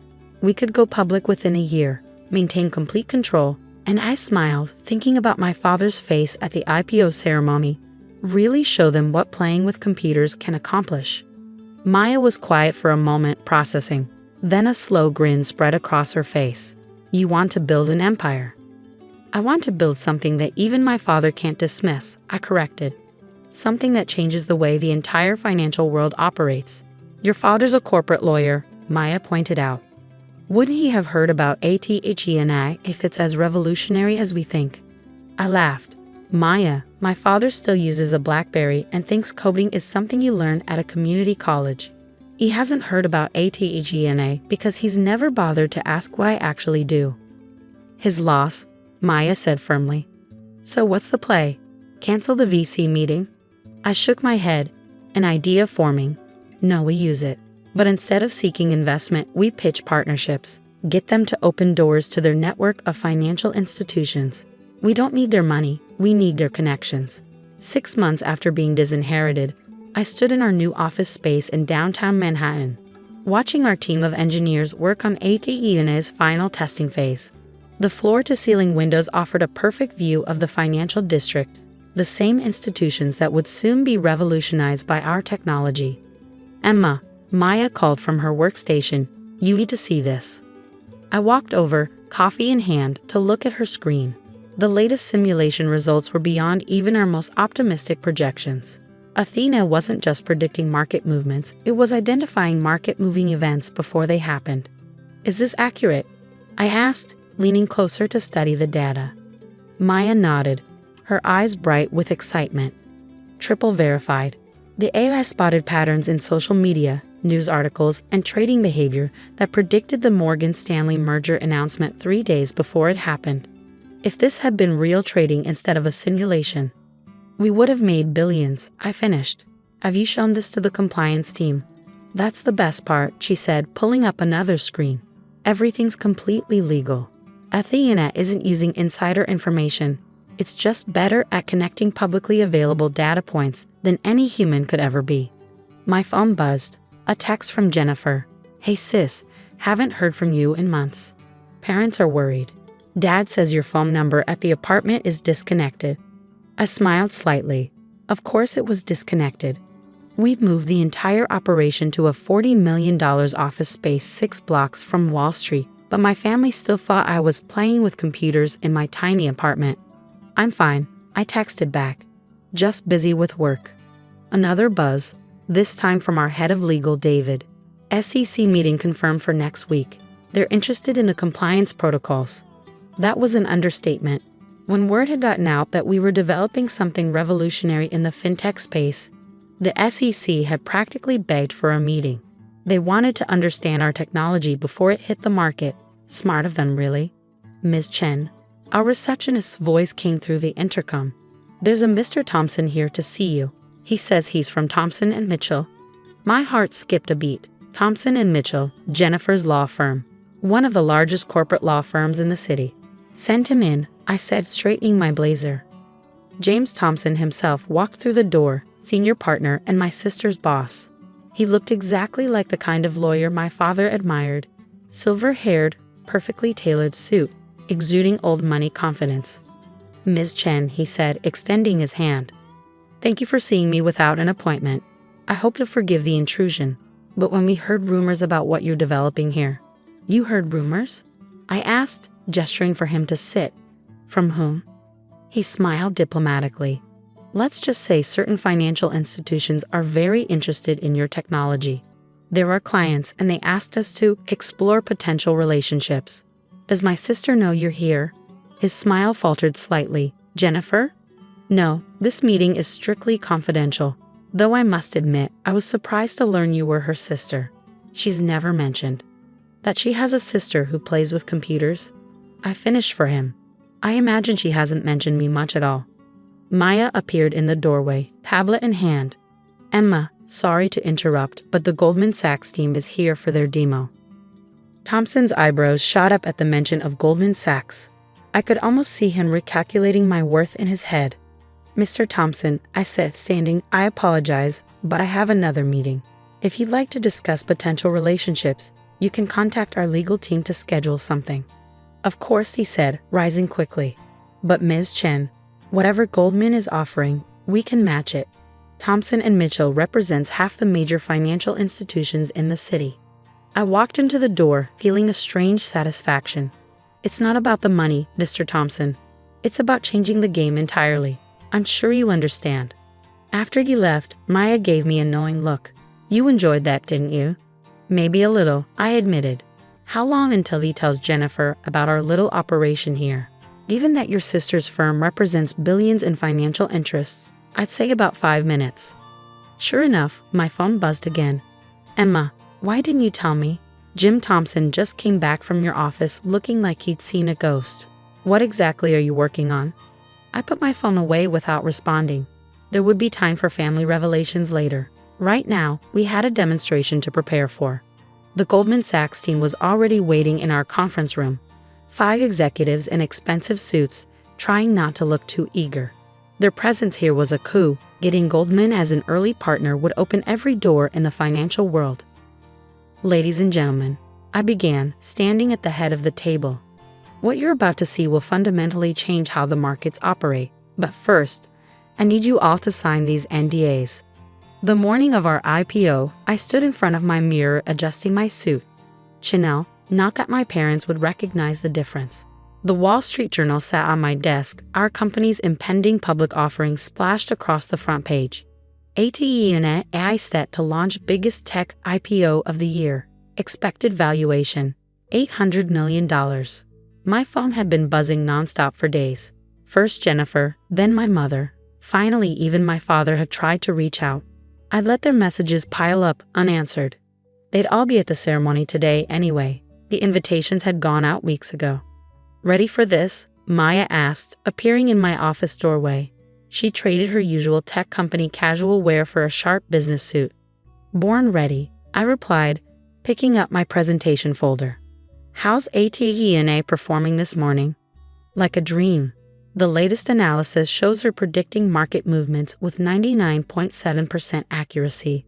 We could go public within a year, maintain complete control," and I smiled, thinking about my father's face at the IPO ceremony. "Really show them what playing with computers can accomplish." Maya was quiet for a moment, processing. Then a slow grin spread across her face. "You want to build an empire?" "I want to build something that even my father can't dismiss," I corrected. "Something that changes the way the entire financial world operates." "Your father's a corporate lawyer," Maya pointed out. "Wouldn't he have heard about ATHENA if it's as revolutionary as we think?" I laughed. "Maya, my father still uses a BlackBerry and thinks coding is something you learn at a community college. He hasn't heard about ATHENA because he's never bothered to ask what I actually do." "His loss," Maya said firmly. "So what's the play? Cancel the VC meeting?" I shook my head, an idea forming. "No, we use it. But instead of seeking investment, we pitch partnerships, get them to open doors to their network of financial institutions. We don't need their money, we need their connections." 6 months after being disinherited, I stood in our new office space in downtown Manhattan, watching our team of engineers work on ATENA's final testing phase. The floor-to-ceiling windows offered a perfect view of the financial district, the same institutions that would soon be revolutionized by our technology. "Emma," Maya called from her workstation, "you need to see this." I walked over, coffee in hand, to look at her screen. The latest simulation results were beyond even our most optimistic projections. Athena wasn't just predicting market movements, it was identifying market-moving events before they happened. "Is this accurate?" I asked, leaning closer to study the data. Maya nodded, her eyes bright with excitement. "Triple verified. The AI spotted patterns in social media, news articles, and trading behavior that predicted the Morgan Stanley merger announcement 3 days before it happened. If this had been real trading instead of a simulation, we would have made billions," I finished. "Have you shown this to the compliance team?" "That's the best part," she said, pulling up another screen. "Everything's completely legal. Athena isn't using insider information. It's just better at connecting publicly available data points than any human could ever be." My phone buzzed. A text from Jennifer. "Hey sis, haven't heard from you in months. Parents are worried. Dad says your phone number at the apartment is disconnected." I smiled slightly. Of course it was disconnected. We'd moved the entire operation to a $40 million office space 6 blocks from Wall Street, but my family still thought I was playing with computers in my tiny apartment. "I'm fine," I texted back. "Just busy with work." Another buzz, this time from our head of legal, David. "SEC meeting confirmed for next week. They're interested in the compliance protocols." That was an understatement. When word had gotten out that we were developing something revolutionary in the fintech space, The SEC had practically begged for a meeting. They wanted to understand our technology before it hit the market. Smart of them, really. Ms. Chen. Our receptionist's voice came through the intercom. There's a Mr. Thompson here to see you. He says he's from Thompson and Mitchell. My heart skipped a beat. Thompson and Mitchell, Jennifer's law firm. One of the largest corporate law firms in the city. Send him in, I said, straightening my blazer. James Thompson himself walked through the door, senior partner and my sister's boss. He looked exactly like the kind of lawyer my father admired. Silver-haired, perfectly tailored suit, exuding old money confidence. Ms. Chen, he said, extending his hand. Thank you for seeing me without an appointment. I hope to forgive the intrusion. But when we heard rumors about what you're developing here. You heard rumors? I asked, gesturing for him to sit. From whom? He smiled diplomatically. Let's just say certain financial institutions are very interested in your technology. They're our clients and they asked us to explore potential relationships. Does my sister know you're here? His smile faltered slightly. Jennifer? No, this meeting is strictly confidential. Though I must admit, I was surprised to learn you were her sister. She's never mentioned that she has a sister who plays with computers. I finished for him. I imagine she hasn't mentioned me much at all. Maya appeared in the doorway, tablet in hand. Emma, sorry to interrupt, but the Goldman Sachs team is here for their demo. Thompson's eyebrows shot up at the mention of Goldman Sachs. I could almost see him recalculating my worth in his head. Mr. Thompson, I said, standing, I apologize, but I have another meeting. If you'd like to discuss potential relationships, you can contact our legal team to schedule something. Of course, he said, rising quickly. But Ms. Chen, whatever Goldman is offering, we can match it. Thompson and Mitchell represents half the major financial institutions in the city. I walked into the door, feeling a strange satisfaction. It's not about the money, Mr. Thompson. It's about changing the game entirely. I'm sure you understand. After he left, Maya gave me a knowing look. You enjoyed that, didn't you? Maybe a little, I admitted. How long until he tells Jennifer about our little operation here? Given that your sister's firm represents billions in financial interests, I'd say about 5 minutes. Sure enough, my phone buzzed again. Emma, why didn't you tell me? Jim Thompson just came back from your office looking like he'd seen a ghost. What exactly are you working on? I put my phone away without responding. There would be time for family revelations later. Right now, we had a demonstration to prepare for. The Goldman Sachs team was already waiting in our conference room. 5 executives in expensive suits, trying not to look too eager. Their presence here was a coup. Getting Goldman as an early partner would open every door in the financial world. Ladies and gentlemen, I began, standing at the head of the table. What you're about to see will fundamentally change how the markets operate. But first, I need you all to sign these NDAs. The morning of our IPO, I stood in front of my mirror adjusting my suit. Chanel, not that my parents would recognize the difference. The Wall Street Journal sat on my desk, our company's impending public offering splashed across the front page. Aita and AI set to launch biggest tech IPO of the year. Expected valuation, $800 million. My phone had been buzzing nonstop for days. First Jennifer, then my mother. Finally, even my father had tried to reach out. I'd let their messages pile up unanswered. They'd all be at the ceremony today anyway. The invitations had gone out weeks ago. Ready for this? Maya asked, appearing in my office doorway. She traded her usual tech company casual wear for a sharp business suit. Born ready, I replied, picking up my presentation folder. How's ATA performing this morning? Like a dream. The latest analysis shows her predicting market movements with 99.7% accuracy.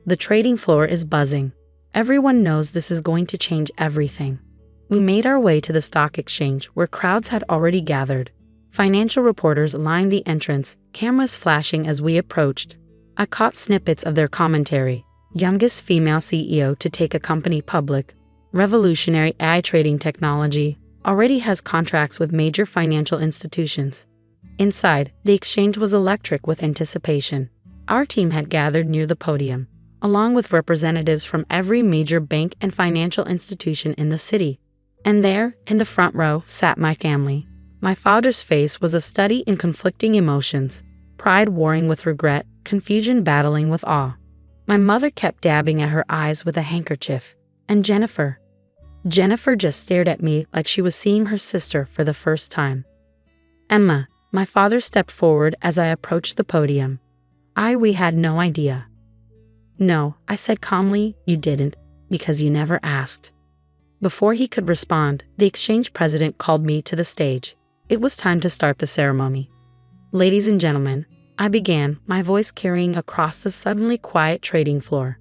The trading floor is buzzing. Everyone knows this is going to change everything. We made our way to the stock exchange where crowds had already gathered. Financial reporters lined the entrance, cameras flashing as we approached. I caught snippets of their commentary. Youngest female CEO to take a company public. Revolutionary AI trading technology. Already has contracts with major financial institutions. Inside, the exchange was electric with anticipation. Our team had gathered near the podium, along with representatives from every major bank and financial institution in the city. And there, in the front row, sat my family. My father's face was a study in conflicting emotions, pride warring with regret, confusion battling with awe. My mother kept dabbing at her eyes with a handkerchief. And Jennifer? Jennifer just stared at me like she was seeing her sister for the first time. Emma, my father stepped forward as I approached the podium. We had no idea. No, I said calmly, you didn't, because you never asked. Before he could respond, the exchange president called me to the stage. It was time to start the ceremony. Ladies and gentlemen, I began, my voice carrying across the suddenly quiet trading floor.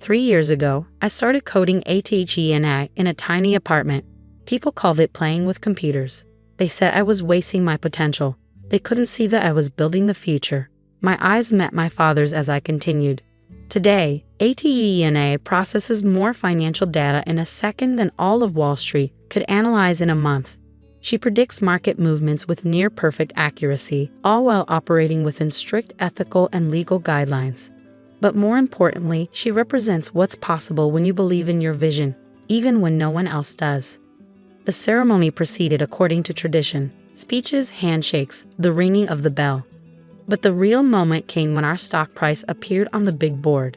3 years ago, I started coding aita in a tiny apartment. People called it playing with computers. They said I was wasting my potential. They couldn't see that I was building the future. My eyes met my father's as I continued. Today, aita processes more financial data in a second than all of Wall Street could analyze in a month. She predicts market movements with near-perfect accuracy, all while operating within strict ethical and legal guidelines. But more importantly, she represents what's possible when you believe in your vision, even when no one else does. The ceremony proceeded according to tradition: speeches, handshakes, the ringing of the bell. But the real moment came when our stock price appeared on the big board.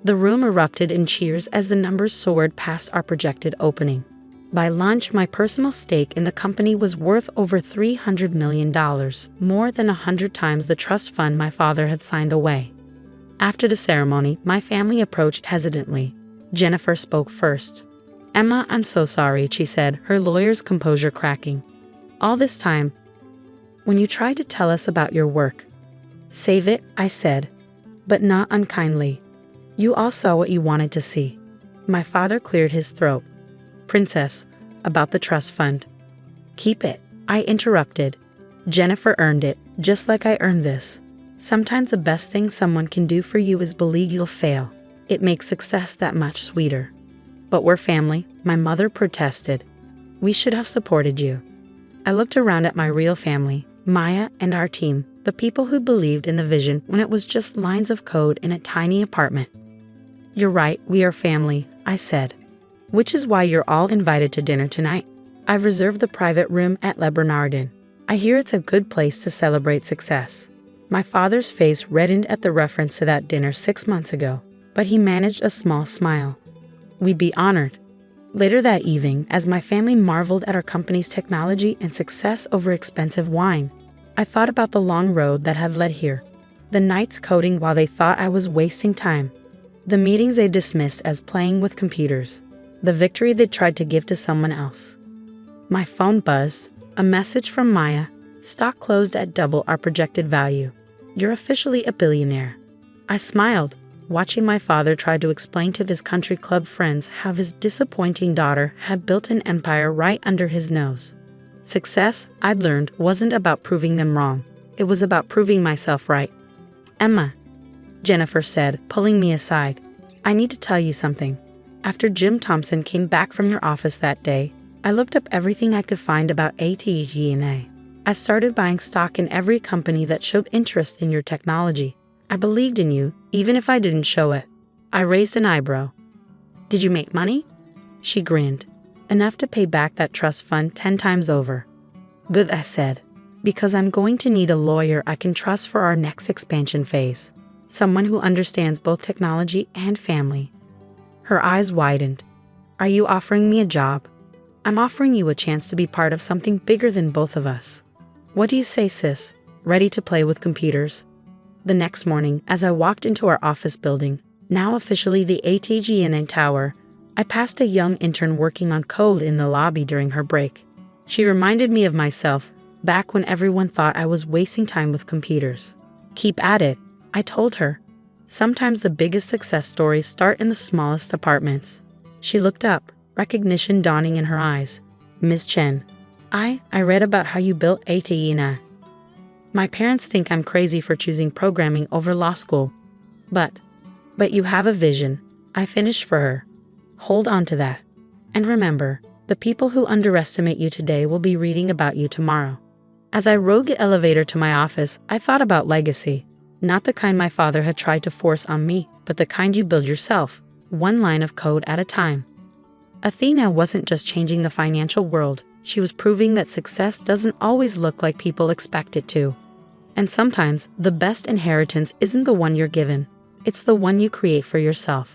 The room erupted in cheers as the numbers soared past our projected opening. By lunch, my personal stake in the company was worth over $300 million, more than 100 times the trust fund my father had signed away. After the ceremony, my family approached hesitantly. Jennifer spoke first. Emma, I'm so sorry, she said, her lawyer's composure cracking. All this time, when you tried to tell us about your work. Save it, I said, but not unkindly. You all saw what you wanted to see. My father cleared his throat. Princess, about the trust fund. Keep it, I interrupted. Jennifer earned it, just like I earned this. Sometimes the best thing someone can do for you is believe you'll fail. It makes success that much sweeter. But we're family, my mother protested. We should have supported you. I looked around at my real family, Maya and our team, the people who believed in the vision when it was just lines of code in a tiny apartment. You're right, we are family, I said. Which is why you're all invited to dinner tonight. I've reserved the private room at Le Bernardin. I hear it's a good place to celebrate success. My father's face reddened at the reference to that dinner 6 months ago, but he managed a small smile. We'd be honored. Later that evening, as my family marveled at our company's technology and success over expensive wine, I thought about the long road that had led here. The nights coding while they thought I was wasting time. The meetings they dismissed as playing with computers. The victory they tried to give to someone else. My phone buzzed. A message from Maya. Stock closed at double our projected value. You're officially a billionaire. I smiled, watching my father try to explain to his country club friends how his disappointing daughter had built an empire right under his nose. Success, I'd learned, wasn't about proving them wrong. It was about proving myself right. Emma, Jennifer said, pulling me aside. I need to tell you something. After Jim Thompson came back from your office that day, I looked up everything I could find about aita. I started buying stock in every company that showed interest in your technology. I believed in you, even if I didn't show it. I raised an eyebrow. Did you make money? She grinned. Enough to pay back that trust fund 10 times over. Good, I said, because I'm going to need a lawyer I can trust for our next expansion phase. Someone who understands both technology and family. Her eyes widened. Are you offering me a job? I'm offering you a chance to be part of something bigger than both of us. What do you say, sis? Ready to play with computers? The next morning, as I walked into our office building, now officially the aita Tower, I passed a young intern working on code in the lobby during her break. She reminded me of myself, back when everyone thought I was wasting time with computers. Keep at it, I told her. Sometimes the biggest success stories start in the smallest apartments. She looked up, recognition dawning in her eyes. Ms. Chen, I read about how you built aita. My parents think I'm crazy for choosing programming over law school. But you have a vision. I finished for her. Hold on to that. And remember, the people who underestimate you today will be reading about you tomorrow. As I rode the elevator to my office, I thought about legacy. Not the kind my father had tried to force on me, but the kind you build yourself, one line of code at a time. Athena wasn't just changing the financial world, she was proving that success doesn't always look like people expect it to. And sometimes, the best inheritance isn't the one you're given, it's the one you create for yourself.